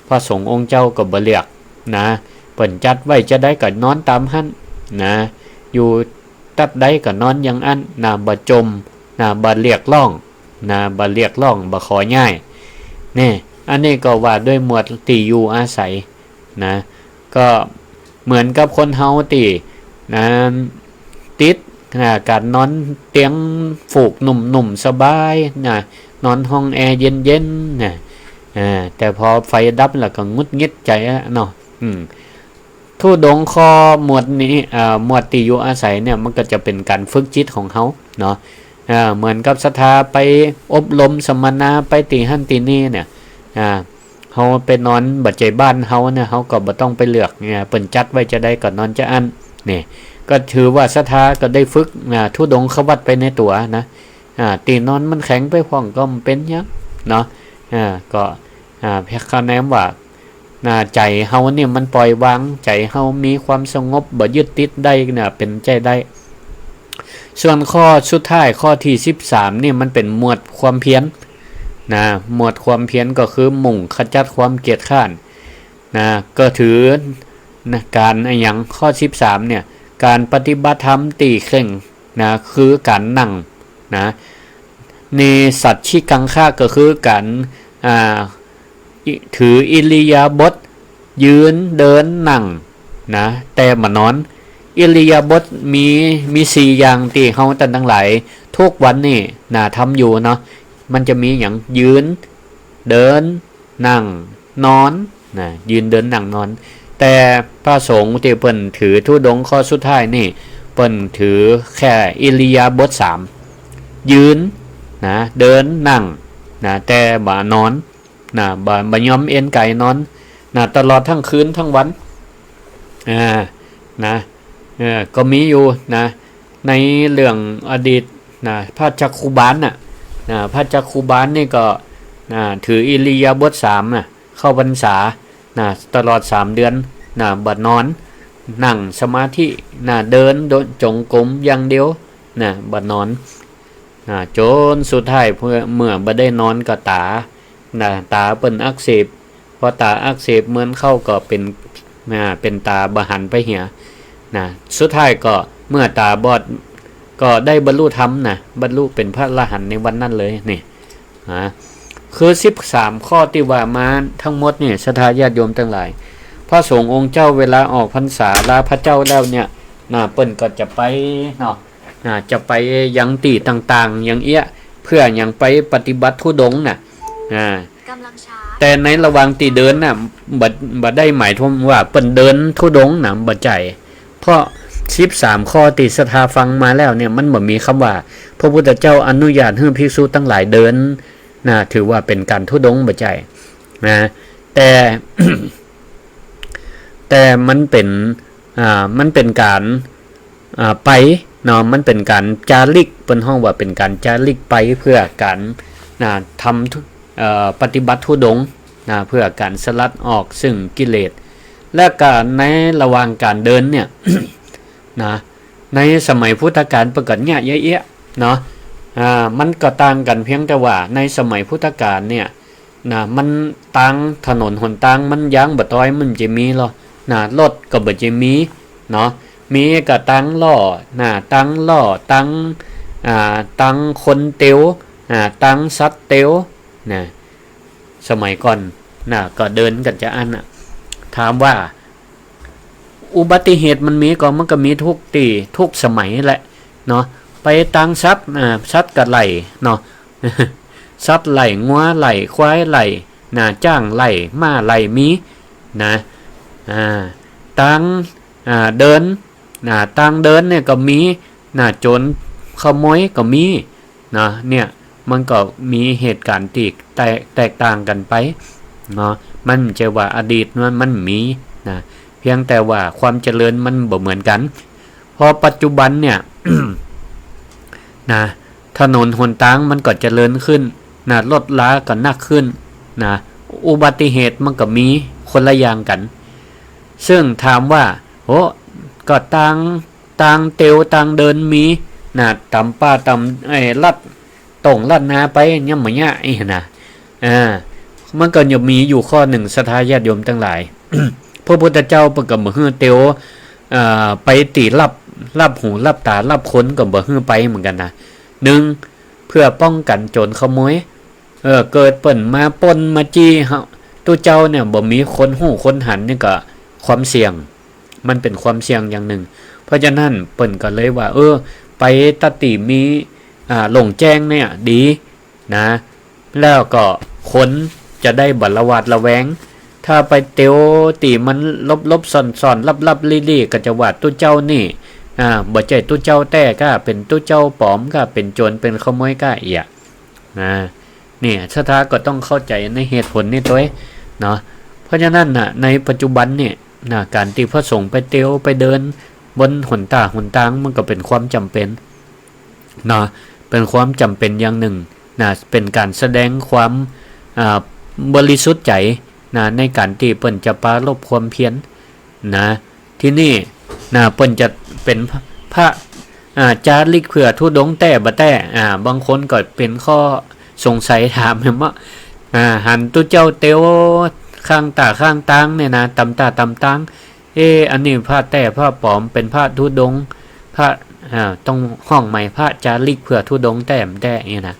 พระสงฆ์องค์เจ้าก็บ่เรียกนะเปิ้นจัดไว้จะได้ก็นอนตามหั่นนะอยู่ตัดได้ก็นอนอย่างอันนะบ่จมนะบ่เรียกร้องนะบ่เรียกร้องบ่ของ่ายนี่อันนี้ก็ว่าด้วยหมวดที่อยู่อาศัยนะก็เหมือนกับคนเฮาที่นะติด การนอนเตียงฝูกหนุ่มๆสบายนะนอนห้องแอร์เย็นๆนะแต่พอไฟดับแล้วก็งุดงิดใจเนาะทุดงคอหมวดนี้หมวดตีอยู่อาศัยเนี่ยมันก็จะเป็นการฝึกจิตของเขาเนาะเหมือนกับศรัทธาไปอบรมสัมมนาไปตีหั่นตีนี่เนี่ยเขาไปนอนบัดใจบ้านเขาเนี่ยเขาก็บ่ต้องไปเลือกเนี่ยเปิ่นจัดไว้จะได้ก็นอนจะอันเนี่ยก็ถือว่าศรัทธาก็ได้ฝึกทุดงขวัดไปในตัวนะตีนอนมันแข็งไปพองก็เป็นยังเนาะก็เพียงคะแนนว่าใจเฮาเนี่ยมันปล่อยวางใจเฮามีความสงบบ่ยึดติดได้เนี่ยเป็นใจได้ส่วนข้อสุดท้ายข้อที่13นี่มันเป็นหมวดความเพียรนะหมวดความเพียรก็คือมุ่งขจัดความเกียจข้านนะก็ถือนะการอย่างข้อ13เนี่ยการปฏิบัติธรรมตีเข่งนะคือการนั่งนะในสัตว์ชิกังค่าก็คือการถืออิริยาบถยืนเดินนั่งนะแต่มานอนอิริยาบถมี4อย่างที่เฮาทั้งหลายทุกวันนี่นะทำอยู่เนาะมันจะมีอย่างยืนเดินนั่งนอนนะยืนเดินนั่งนอนแต่พระสงฆ์ที่เพิ่นถือธุดงค์ข้อสุดท้ายนี่เพิ่นถือแค่อิริยาบถ3ยืนนะเดินนั่งนะแต่บ่นอนนะบ่ยอมเอ็นไก่นอนนะตลอดทั้งคืนทั้งวันนะก็มีอยู่นะในเรื่องอดีตนะพระจักขุบาลน่ะพระจักขุบาลนี่ก็ถืออิริยาบถ3น่ะเข้าพรรษาตลอด3เดือนบ่นอนนั่งสมาธิเดินจงกรมอย่างเดียวบ่นอนจนสุดท้ายเมื่อบ่ได้นอนก็ตาเปิ้นอักเสบพอตาอักเสบเหมือนเข้าก็เป็นตาบ่หันไปเหียสุดท้ายก็เมื่อตาบอดก็ได้บรรลุธรรมบรรลุเป็นพระอรหันต์ในวันนั้นเลยนี่คือ13ข้อที่ว่ามาทั้งหมดนี่ศรัทธาญาติโยมทั้งหลายพระสงฆ์องค์เจ้าเวลาออกพรรษาลาพระเจ้าแล้วเนี่ยเปิ้นก็จะไปเนาะจะไปยังตีต่างๆอย่างเอี้ยเพื่อยังไปปฏิบัติธุดงค์แต่ในระหว่างที่เดินบ่ได้หมายถึงว่าเปิ้นเดินธุดงค์บ่ใจเพราะ13ข้อที่ศรัทธาฟังมาแล้วเนี่ยมันบ่มีคำว่าพระพุทธเจ้าอนุญาตให้ภิกษุทั้งหลายเดินถือว่าเป็นการธุดงค์บ่ใจแต่ แต่มันเป็นการไปเนาะมันเป็นการจาริกเป็นห้องว่าเป็นการจาริกไปเพื่อการทำปฏิบัติธุดงค์เพื่อการสลัดออกซึ่งกิเลสและการในระหว่างการเดินเนี่ย ในสมัยพุทธกาลประกาศเนี่ยเยอะๆเนาะมันก็ต่างกันเพียงแต่ว่าในสมัยพุทธกาลเนี่ยมันต่างถนนหนทางมันยางบ่ต้อยมันจะมีหรอรถก็บ่จะมีเนาะมีก็ตั้งล้อตั้งคนเตียวตั้งสัตว์เตียวสมัยก่อนก็เดินกันจะอันถามว่าอุบัติเหตุมันมีมันก็มีทุกสมัยแหละเนาะไปตั้งสัตว์ก็ไหลเนาะ สัตว์ไหลงัวไหลควายไหลจ้างไหลม้าไหลมีตั้งเดินตั้งเดินเนี่ยก็มีโจรขโมยก็มีเนี่ยมันก็มีเหตุการณ์ที่แตกต่างกันไปเนาะมันจะว่าอดีตมันมีเพียงแต่ว่าความเจริญมันบ่เหมือนกันพอปัจจุบันเนี่ย ถนนหนทางมันก็เจริญขึ้นรถล้าก็หนักขึ้นอุบัติเหตุมันก็มีคนละอย่างกันซึ่งถามว่าก็ต่างเตียวต่างเดินมีตำป้าตำลัดต่งลัดนาไปย่ำมะยะมันก็ยังมีอยู่ข้อหนึ่งศรัทธาญาติโยมทั้งหลาย พระพุทธเจ้าประกาศบ่ฮื้อเตียวไปตีรับหูรับตารับคนก็บ่ฮื้อไปเหมือนกัน1เพื่อป้องกันโจรขโมยเกิดเปิ้นมาปล้นมาจี้เฮาตัวเจ้าเนี่ยบ่มีคนหู้คนหันนี่ก็ความเสี่ยงมันเป็นความเสี่ยงอย่างหนึ่งเพราะฉะนั้นเปิ้นก็เลยว่า ไปตติมีหลงแจ้งเนี่ยดีนะแล้วก็คนจะได้บัลละวาดระแวงถ้าไปเตียวตีมันลบซ่อนลับลี่ก็จะว่าตู้เจ้านี่บ่ใจตู้เจ้าแต่ก็เป็นตู้เจ้าปลอมก็เป็นโจรเป็นขโมยก็อีกเนี่ยสถาก็ต้องเข้าใจในเหตุผลนี่ตัวเนาะเพราะฉะนั้นในปัจจุบันเนี่ยการที่พระสงฆ์ไปเตียวไปเดินบนหนตางมันก็เป็นความจำเป็นเนาะเป็นความจำเป็นอย่างหนึ่งเป็นการแสดงความบริสุทธิ์ใจในการที่เปิ้นจะปรารภความเพียรที่นี่เปิ้นจะเป็นพระจาริกเผื่อทุดงแต่บ่แต่บางคนก็เป็นข้อสงสัยถามว่าหันตุเจ้าเตียวข้างตางเนี่ยนะตำตังอันนี้พระแต่พระปลอมเป็นพระทุดงพระต้องห้องใหม่พระจาริกเผื่อทุดงแต่เนี่ยนะ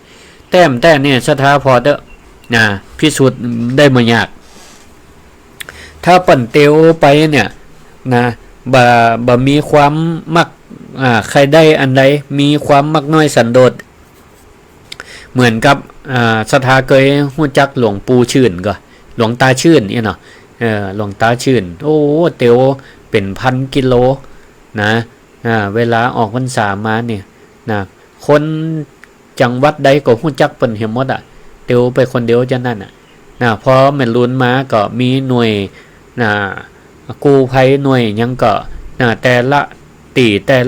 แต่เนี่ยสถาพอเด้อพิสูจน์ได้บ่ยากถ้าปั่นเตียวไปเนี่ยบ่มีความมักใครได้อันใดมีความมักน้อยสันโดษเหมือนกับสถาเคยฮู้จักหลวงปู่ชื่นก็หลวงตาชื่นนี่เนาะหลวงตาชื่นโอ้เตียวเป็นพันกิโลเวลาออกพรรษามาเนี่ยคนจังหวัดใดก็ฮู้จักเปิ้นเห็นหมดเตียวไปคนเดียวจังนั้นพอแม่นลุ้นมาก็มีหน่วยกู้ภัยหน่วยยังก็แต่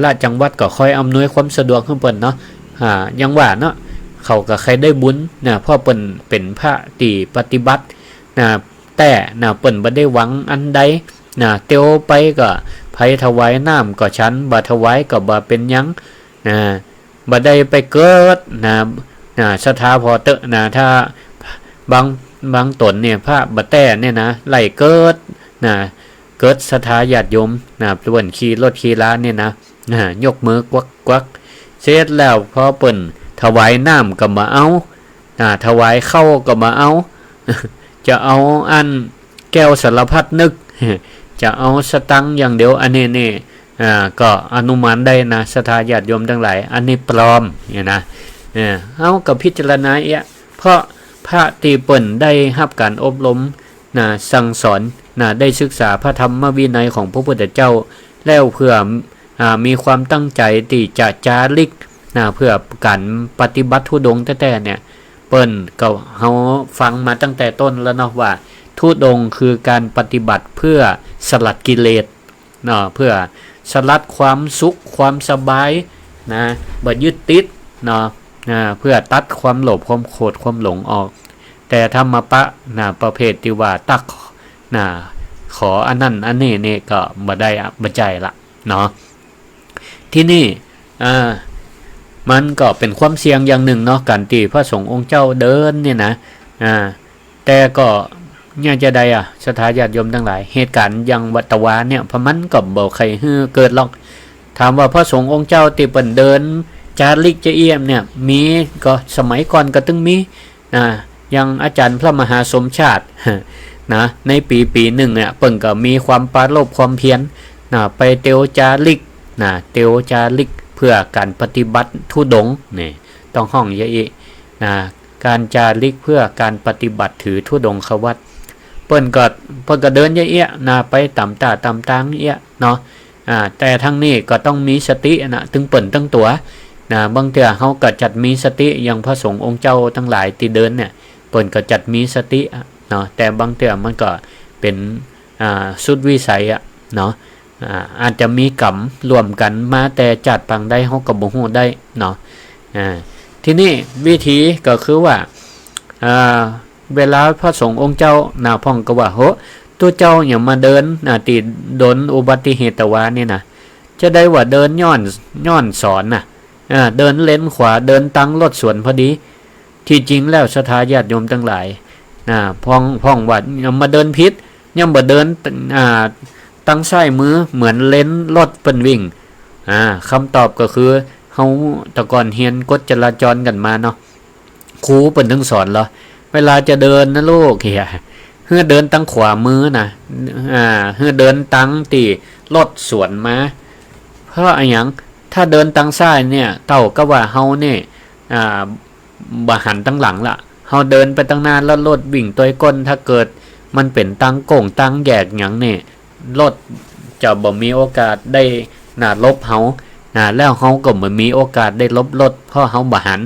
ละจังหวัดก็ค่อยอำนวยความสะดวกให้เปิ้นเนาะยังว่าเนาะเขาก็ใครได้บุญเพราะเปิ้นเป็นพระตีปฏิบัติแต่เปิ้นบ่ได้หวังอันใดเตียวไปก็ไผถวายน้ำก็ฉันบ่ถวายก็บ่เป็นหยังบ่ได้ไปเกิดสถาพอเตอะถ้าบางตนเนี่ยพระบ่แต่เนี่ยไล่เกิดสถาญาติโยมเปิ้นขี่รถขี่ลาเนี่ยยกมือกวักเสร็จแล้วพอเปิ้นถวายน้ำก็มาเอาถวายข้าวก็มาเอาจะเอาอันแก้วสารพัดนึกจะเอาสตังค์อย่างเดียวอันนี้ก็อนุมานได้สถาญาติโยมทั้งหลายอันนี้ปลอมเนี่ยเอากับพิจารณาเพราะพระที่เปิ้นได้รับการอบรมสั่งสอนได้ศึกษาพระธรรมวินัยของพระพุทธเจ้าแล้วเพื่อมีความตั้งใจที่จะจาริกเพื่อการปฏิบัติธุดงค์แต่เนี่ยเปิ้นก็เฮาฟังมาตั้งแต่ต้นแล้วเนาะว่าธุดงค์คือการปฏิบัติเพื่อสลัดกิเลสเพื่อสลัดความสุขความสบายบ่ยึดติดเพื่อตัดความโลภความโกรธความหลงออกแต่ธรรมปะประเภทที่ว่าตักขออันนั้นอันนี้เนี่ยก็บ่ได้บ่ใจละเนาะที่นี่มันก็เป็นความเสี่ยงอย่างหนึ่งเนาะการที่พระสงฆ์องค์เจ้าเดินเนี่ยแต่ก็ยังจะได้สถาญาติโยมทั้งหลายเหตุการณ์อย่างวัตวาเนี่ยพมันก็บ่ใครเกิดหรอกถามว่าพระสงฆ์องค์เจ้าที่เปิ้นเดินจาริกจะเอี่ยมเนี่ยมีก็สมัยก่อนก็ตึงมีอย่างอาจารย์พระมหาสมชาติในปีหนึ่งเนี่ยเปิ้นก็มีความปรารภความเพียรไปเตียวจาริกเตียวจาริกเพื่อการปฏิบัติธุดงค์นี่ต้องห้องเยอะการจาริกเพื่อการปฏิบัติถือธุดงควัตรเปิ้นก็เดินเยอะไปต่ำตางเนาะแต่ทั้งนี้ก็ต้องมีสติถึงเปิ้นตั้งตัวบางเทื่อเฮาก็จัดมีสติอย่างพระสงฆ์องค์เจ้าทั้งหลายที่เดินเนี่ยเปิ้นก็จัดมีสติเนาะแต่บางเทื่อมันก็เป็นสุดวิสัยเนาะอาจจะมีกรรมรวมกันมาแต่จัดปังได้เฮาก็บ่ฮู้ได้เนาะที่นี่วิธีก็คือว่าเวลาพระสงฆ์องค์เจ้าพ่องก็ว่าโหตัวเจ้าอย่ามาเดินติดโดนอุบัติเหตุวานี่จะได้ว่าเดินย้อนสอนเดินเลนขวาเดินตั้งรถสวนพอดีที่จริงแล้วสถาญาติโยมทั้งหลายพ้องว่าอย่ามาเดินพิษย่ำบ่เดินตั้งซ้ายมือเหมือนเลนรถเปิ้นวิ่งคำตอบก็คือเฮาตะก่อนเรียนกฎจราจรกันมาเนาะครูเปิ้นถึงสอนเหรอเวลาจะเดินนะลูกเฮียเดินตั้งขวามือเฮียเดินตั้งตีรถสวนมาเพราะอะไรอย่าง ถ้าเดินตั้งซ้ายเนี่ยเท่ากับว่าเฮาเนี่ยบ่หันตั้งหลังละเฮาเดินไปตั้งนานแล้วรถวิ่งตัวก้นถ้าเกิดมันเป็นตั้งโก่งตั้งแยกหยังเนี่ยรถจะบ่มีโอกาสได้ลบเฮาแล้วเฮาก็บ่มีโอกาสได้ลบรถเพราะเฮาบ่หัน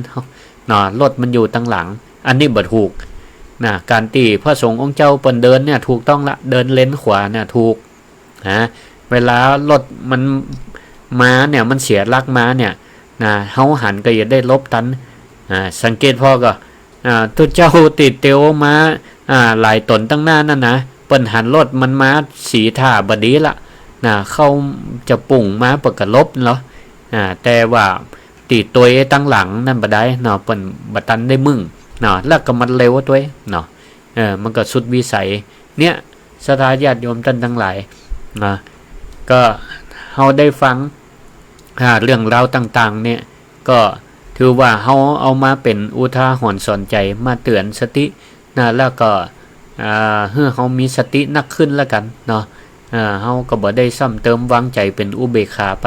รถมันอยู่ตั้งหลังอันนี้บ่ถูกการที่พระสงฆ์องค์เจ้าเปิ้นเดินเนี่ยถูกต้องละเดินเลนขวาเนี่ยถูกเวลารถมันม้าเนี่ยมันเสียหลักม้าเนี่ยเฮาหันก็อย่าได้ลบตันสังเกตพ่อก็ทุกเจ้าติดเตียวม้าหลายตนตั้งหน้านั่นนะเปิ้นหันรถมันม้าสีท่าบดีละเข้าจะปุ่งม้าเปิดกระลบเนาะแต่ว่าติดตัวตั้งหลังนั่นบ่ได้เนาะเปิ้นบ่ตันได้มึงแล้วก็มันเร็วตัวเนาะมันก็สุดวิสัยเนี่ยศรัทธาญาติโยมท่านทั้งหลายก็เฮาได้ฟังเรื่องราวต่างๆเนี่ยก็ถือว่าเฮาเอามาเป็นอุทาหรณ์สอนใจมาเตือนสติแล้วก็ให้เฮามีสตินักขึ้นแล้วกันเนาะเฮาก็บ่ได้ซ้ำเติมวางใจเป็นอุเบกขาไป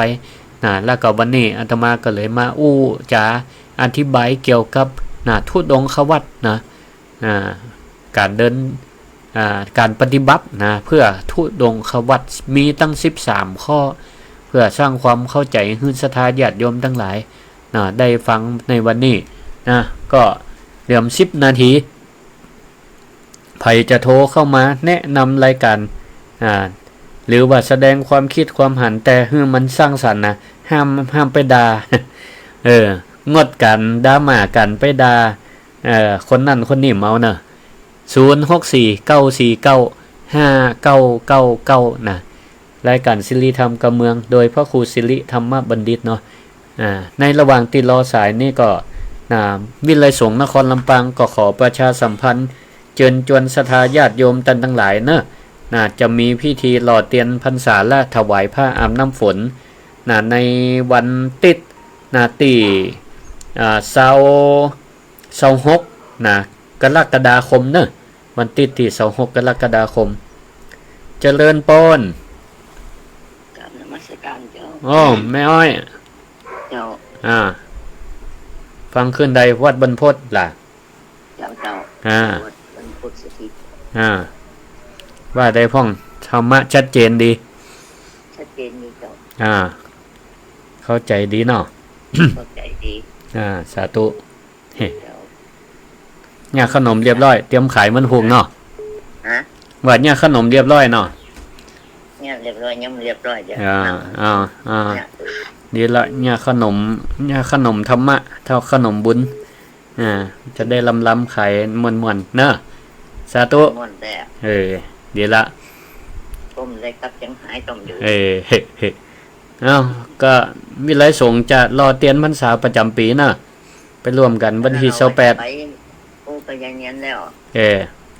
แล้วก็วันนี้อาตมาก็เลยมาจะอธิบายเกี่ยวกับทุดงควัตรการเดินการปฏิบัติเพื่อทุดงควัตรมีตั้ง13ข้อเพื่อสร้างความเข้าใจให้ศรัทธาญาติโยมทั้งหลายได้ฟังในวันนี้ก็เหลือ10 นาทีใครจะโทรเข้ามาแนะนำรายการหรือว่าแสดงความคิดความหันแต่ให้มันสร้างสรรค์ห้ามไปด่างดกันด่าหมากันไปด่าคนนั่นคนนี้เมา0649495999รายการศิริธรรมกำเมืองโดยพระครูศิริธรรมบัณฑิตเนาะในระหว่างติดรอสายนี่ก็วิไลสงฆ์นครลำปางก็ขอประชาสัมพันธ์เชิญชวนศรัทธาญาติโยมท่านทั้งหลายจะมีพิธีหล่อเทียนพรรษาและถวายผ้าอาบน้ำฝนในวันติดที่26กรกฎาคมวันติดที่26กรกฎาคมเจริญปนกราบนมัสการเจ้าแม่อ้อยเจ้าฟังขึ้นใดวัดบรรพตล่ะเจ้าวัดบรรพตสถิตว่าได้พ่องธรรมะชัดเจนดีชัดเจนดีเจ้าเข้าใจดีเนาะเข้าใจดีสาธุเนี่ยขนมเรียบร้อยเตรียมขายมันหุงเนาะว่าเนี่ยขนมเรียบร้อยเนาะเนี่ยเรียบร้อยยังเรียบร้อยเดี๋ยวดีละเนี่ยขนมธรรมะเท่าขนมบุญจะได้ล้ำขายมวนๆเนอะสาธุดีละต้มเลยครับยังหายต้มอยู่ก็วิไลสงฆ์จะรอเตียนพรรษาประจำปีนะไปร่วมกันวันที่28ไปยังเงี้ยแล้ว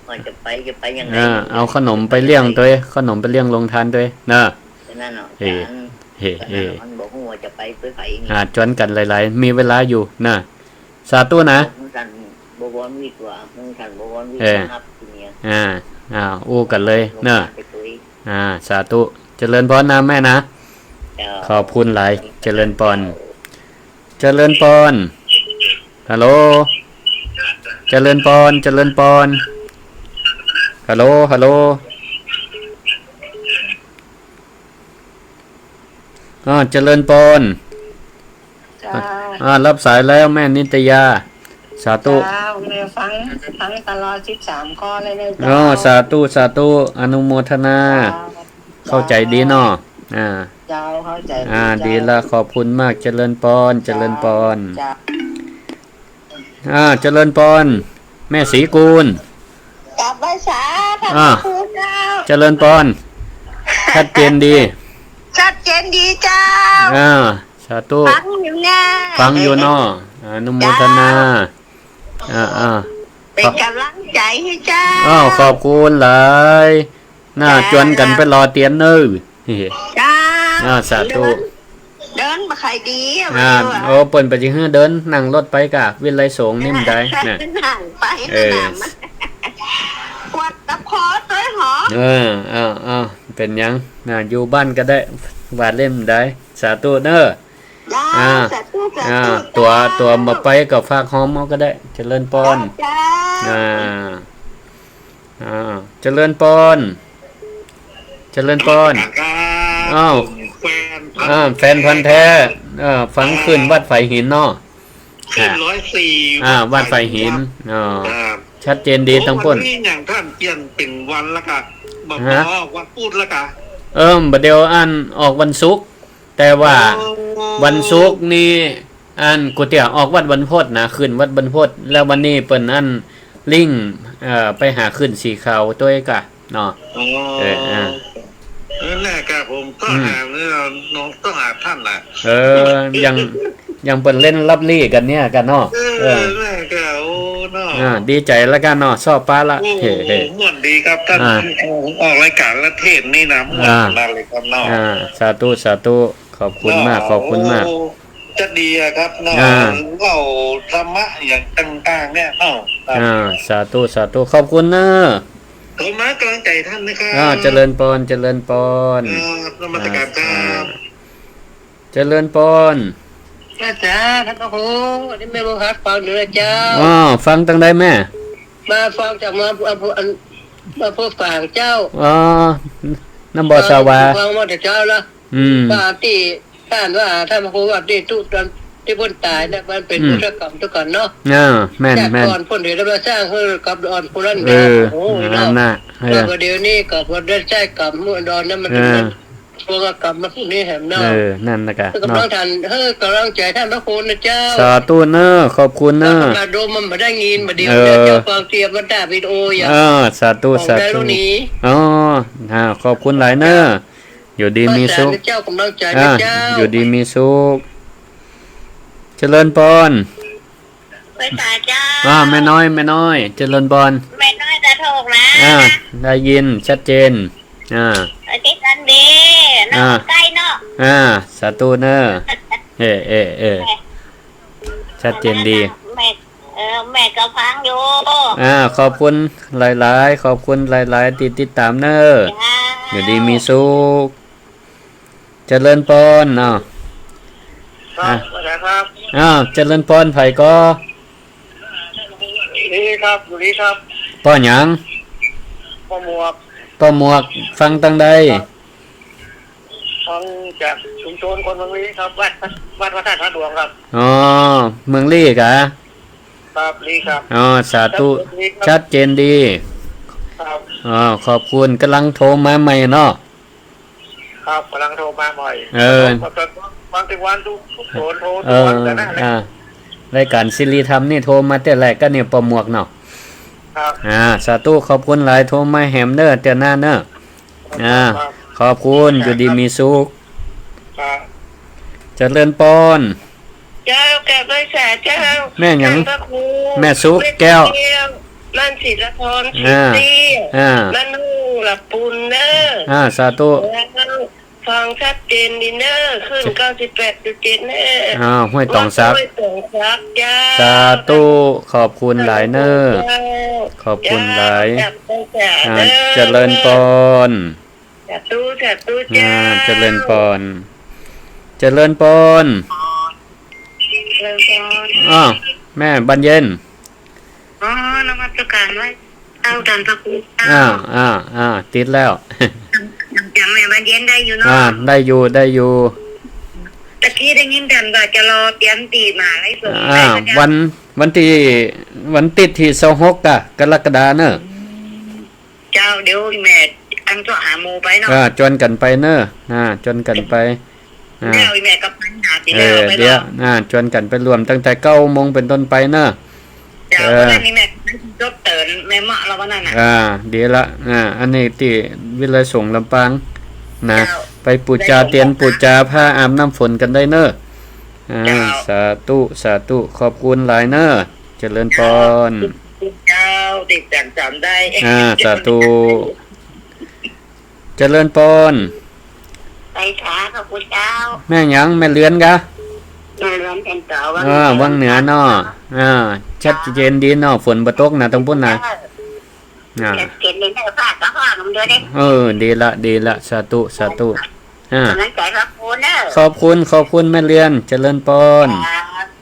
ว่าจะไปยังไงเอาขนมไปเลี้ยงตัวขนมไปเลี้ยงลงทานตัวนะนั่นเนาะมันบอกว่าจะไปไผจวนกันหลายๆมีเวลาอยู่นะสาธุนะมึงกันบวรวิกว่ามึงกันบวรวิกครับทีเนี้ยอู้กันเลยนะสาธุเจริญพรนะแม่นะขอบคุณหลายเจริญพรฮัลโหลเจริญพรฮัลโหลเจริญพรรับสายแล้วแม่นิตยาสาธุฟังตลอด13ข้อเลยนะสาธุอนุโมทนาเข้าใจดีเนาะเข้าใจดีละขอบคุณมากเจริญพรเจริญพรแม่ศรีกูลกลับมาช้าเจริญพรชัดเจนดีเจ้าสาธุฟังอยู่เนาะอนุโมทนาเป็นกำลังใจให้เจ้าขอบคุณหลายจวนกันไปรอเตียนเนอสาธุเดินมาใครดีเปิ่นไปจริงเดินนั่งรถไปกะวิไลสงฆ์นิ่มได้นั่งไปวัดตะพอด้วยหรเป็นยังอยู่บ้านก็ได้วาดเล่มได้สาธุเนอ อ่า สาธุสา อ่า ธุ ตัวมาไปกับฝากหอมเอาก็ได้เจริญปอน จ้า อ่าเจริญปอน เจริญปอน อ้าว แฟนพันธุ์แท้ฟังขึ้นวัดไฟหินเนาะ ขึ้น104 วัดไฟหินอ๋อ ครับ ชัดเจนดีทั้งพ้น วันนี้อย่างท่านเปลี่ยนเป็นวันละกะบอก ฮะ วันพูดละกะ บัดเดียวอันออกวันศุกร์แต่ว่าวันศุกร์นี่อันกูเตียออกวัดบรรพตนะขึ้นวัดบรรพตแล้ววันนี้เปิ้นอันลิงไปหาขึ้นสีขาวตัวเองกะเนาะ อ๋อ นั่นแหละครับผมต้องหาเนี่ยน้องต้องหาท่านน่ะ ยังเปิ้นเล่นรับลี่กันเนี่ยกันเนาะ แม่ก็โอ้เนาะ ดีใจแล้วกันเนาะชอบป้าละ โอ้ เฮ้ ม่วนดีครับท่านออกรายการละเทศนี่นะม่วนมากเลยครับเนาะ สาธุขอบคุณมากขอบคุณมาก โจะดีอะครับเนาะเราธรรมะอย่างต่างๆเนี่ยเนาะครับ สาธุขอบคุณเนอะ ขอบคุณกำลังใจท่านนะครับ เจริญปอน นมัสการครับ เจริญปอน จ้าท่านพระครูนี่แม่บังคับฟังอยู่นะเจ้า ฟังตั้งได้แม่ มาฟังจากมาพูดฝั่งเจ้า น้ำบ่อสาวา ฟังมาแต่เจ้าละว่าที่ท่านว่าท่านพระครูว่าที่ทุกตอนที่พ้นตายนะมันเป็นพุทธกรรมทุกกันเนาะ แม่น จากก่อนพ้นเดี๋ยวเราสร้างเพื่อกับดอนผู้นั้น เอ เนาะ อ โอ้ย นั่ เนาะ นน่ะ แล้วเดี๋ยวนี้กับวันได้ใช้กรรมมื่อดอนนั้นมันเป็นพวกกรรมมาพวกนี้แหมเนาะ นั่นนะกะ กำลังทันกำลังใจท่านพระครูนะเจ้า สาธุเนอะขอบคุณเนอะ มาโดมมันมาได้ยินมาเดียวเจ้าฟังเตรียมมันได้วิดีโออย่าง สาธุ ของได้รุ่นนี้ ขอบคุณหลายเนอะอยู่ดีมีสุข เจ้ากำลังใจนะเจ้า อยู่ดีมีสุขเจริญปอน ไปตาเจ้า แม่น้อยเจริญปอน แม่น้อยจะถูกนะ ได้ยินชัดเจนอาทิตย์กันดีน้องใกล้เนาะ สาธุเนอะชัดเจนดี แม่ก็ฟังอยู่ ขอบคุณหลายๆขอบคุณหลายๆติดตามเนอะอยู่ดีมีสุขเจริญปอนครับครับ เจริญปอนไผก็ นี่ครับอยู่นี่ครับ ป้อหยัง พ่อหมวก ป้อหมวกฟังตั้งใด ฟังจากชุมชนคนเมืองนี้ครับวัดพระธาตุพระดวงครับ เมืองลี่กะ ครับนี่ครับ สาธุชัดเจนดี ครับ ขอบคุณกำลังโทรมาใหม่เนาะ ครับกำลังโทรมาบ่อยวันที่วันทุกโทรทุกวันแต่นั่นแหละ รายการซิริธรรมนี่โทรมาแต่แรกก็เนี่ยป้อหมวกเนาะ ครับ สาธุขอบคุณหลายโทรมาแหมเนอะแต่หน้าเนอะขอบคุณอยู่ดีมีสุข ครับ เจริญปอน เจ้าแก่บริษัทเจ้า แม่หยัง พระครู แม่ซุกแก้ว นั่นศิลปรศิลปีนั่นหูหลับปุนเนอร์ สาธุ ฟังชัดเจนดีเนอร์ขึ้น 98.7 เนอร์ ห้วยตองซัก ห้วยตองซักจ้า สาธุขอบคุณหลายเนอะขอบคุณหลายเจริญปอน จัดตู้จ้า เจริญปอนเจริญปอน เริ่มก่อน แม่บรรเย็น นมัสการไว้เอาดันพระครู ติดแล้ว จำแม่บรรเย็นได้อยู่เนาะ ได้อยู่ ตะกี้ได้ยินกันว่าจะรอเตรียมตีมาไล่ส่ง วันติดที่26กรกฎาเนอะ เจ้าเดี๋ยวแม่อันก็หาโมไปเนาะ จนกันไปเนอะจนกันไป เดี๋ยวแม่กับปัญหาที่แล้วไป เดี๋ยว เนาะ จนกันไปรวมตั้งแต่9 โมงเป็นต้นไปเนอะ เจ้าวันนี้แม่จบเตือนแม่เหมาะแล้ววันนั้นน่ะ เดี๋ยวละอันนี้ที่วิไลสงฆ์ลำปางนะ เจ้า ไปปูจาเตียนปูจาผ้าอาบน้ำฝนกันได้เนอะสาธุขอบคุณหลายเนอะเจริญพร เจ้าติดจำได้ สาธุเจริญพร ไปช้ากับคุณเจ้า แม่หยังแม่เลือนกะ แม่เลี้ยงเป็นเจ้า วังเหนือเนาะชัดเจนดีเนาะฝนบ่ตกนะตรงพุ่นนะ เก็บเลยแม่ฝากกับห้องมันด้วยเด้ ดีละสาธุ กำลังใจครับคุณเนอะ ขอบคุณแม่เรียนเจริญปน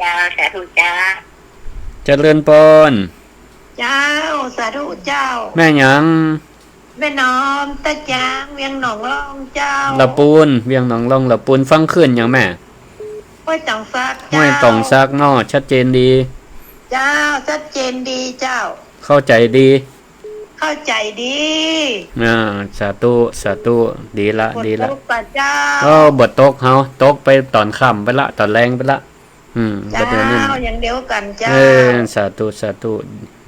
จ้าสาธุจ้า เจริญปน เจ้าสาธุเจ้า แม่หยัง แม่น้อมตาจางเวียงหนองร่องเจ้า ละปูนเวียงหนองลองละปูนฟังขึ้นหยังแม่ ห้วยตองซัก ห้วยต่องซักนอชัดเจนดี เจ้าชัดเจนดีเจ้า เข้าใจดี เข้าใจดี สาธุดีละ ฝน ดี ต ละ กป่ะเจ้า บทตกเฮาตกไปตอนค่ำไปละตอนแรงไปละบั เจ้า ดเดี๋ยวนี้ อย่างเดียวกันเจ้า สาธุ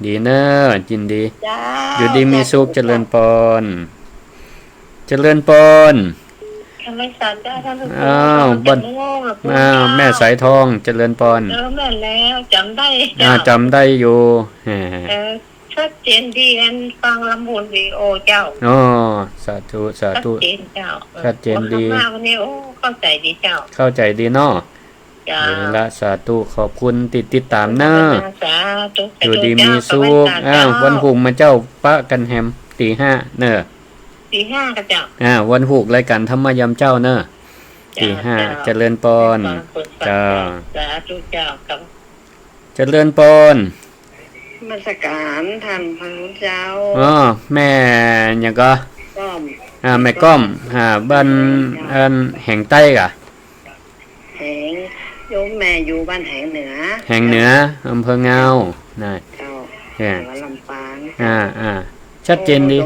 ดีเนอะยินดี เจ้า อยู่ดีมีสุขเจริญปนเจริญปน ทำไมสารเจ้าท่านผู้ชม อ้าว บ่ บ่น แม่สายทองเจริญปน แม่แล้วจำได้ จำได้อยู่แหม ชัดเจนดีอันฟังลำบุญวีโอเจ้า อ๋อสาธุ ชัดเจนเจ้า ชัดเจนดี มากวันนี้โอ้เข้าใจดีเจ้า เข้าใจดีเนาะ เจ้า ดีละสาธุขอบคุณติดตามเนอะ สาธุ อยู่ดีมีสุขวันหุกมาเจ้าปะกันแฮมตี 5เนอะ ตีห้ากับเจ้า วันหุกรายการธรรมยามเจ้าเนอะตี 5เจริญปน จ้า สาธุเจ้ากับ เจริญปน มาสการท่านพระพุทธเจ้า แม่หยังก็ ก้อม แม่ก้อมบ้านแห่งใต้กะ แหงโยมแม่อยู่บ้านแหงเหนือ แห่งเหนืออำเภอเงาน่ะ เจ้า เนี่ย จังหวัดลำปาง ชัดเจนดี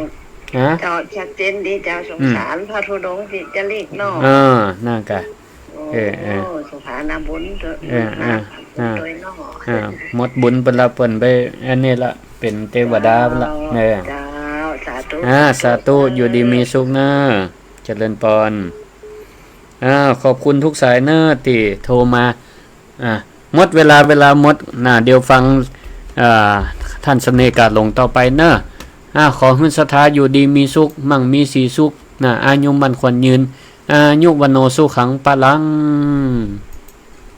ฮะ เจ้าชัดเจนดีเจ้าสงสารพระธุดงค์สิจะลีกนอก น่ากะ สถานะบุญโดยนอก หมดบุญเปินละเปิ่นไปอันนี้ละเป็นเทวดาไปละเนี่ย เจ้าสาธุ สาธุอยู่ดีมีสุขเนอะเจริญปนขอบคุณทุกสายเนอะที่โทรมาหมดเวลาหมดเดี๋ยวฟังท่านเสน่ห์กาลงต่อไปเนอะขอให้ศรัทธาอยู่ดีมีสุขมั่งมีสีสุขอายุมันควรยืนอายุวันโนสุขังปะลัง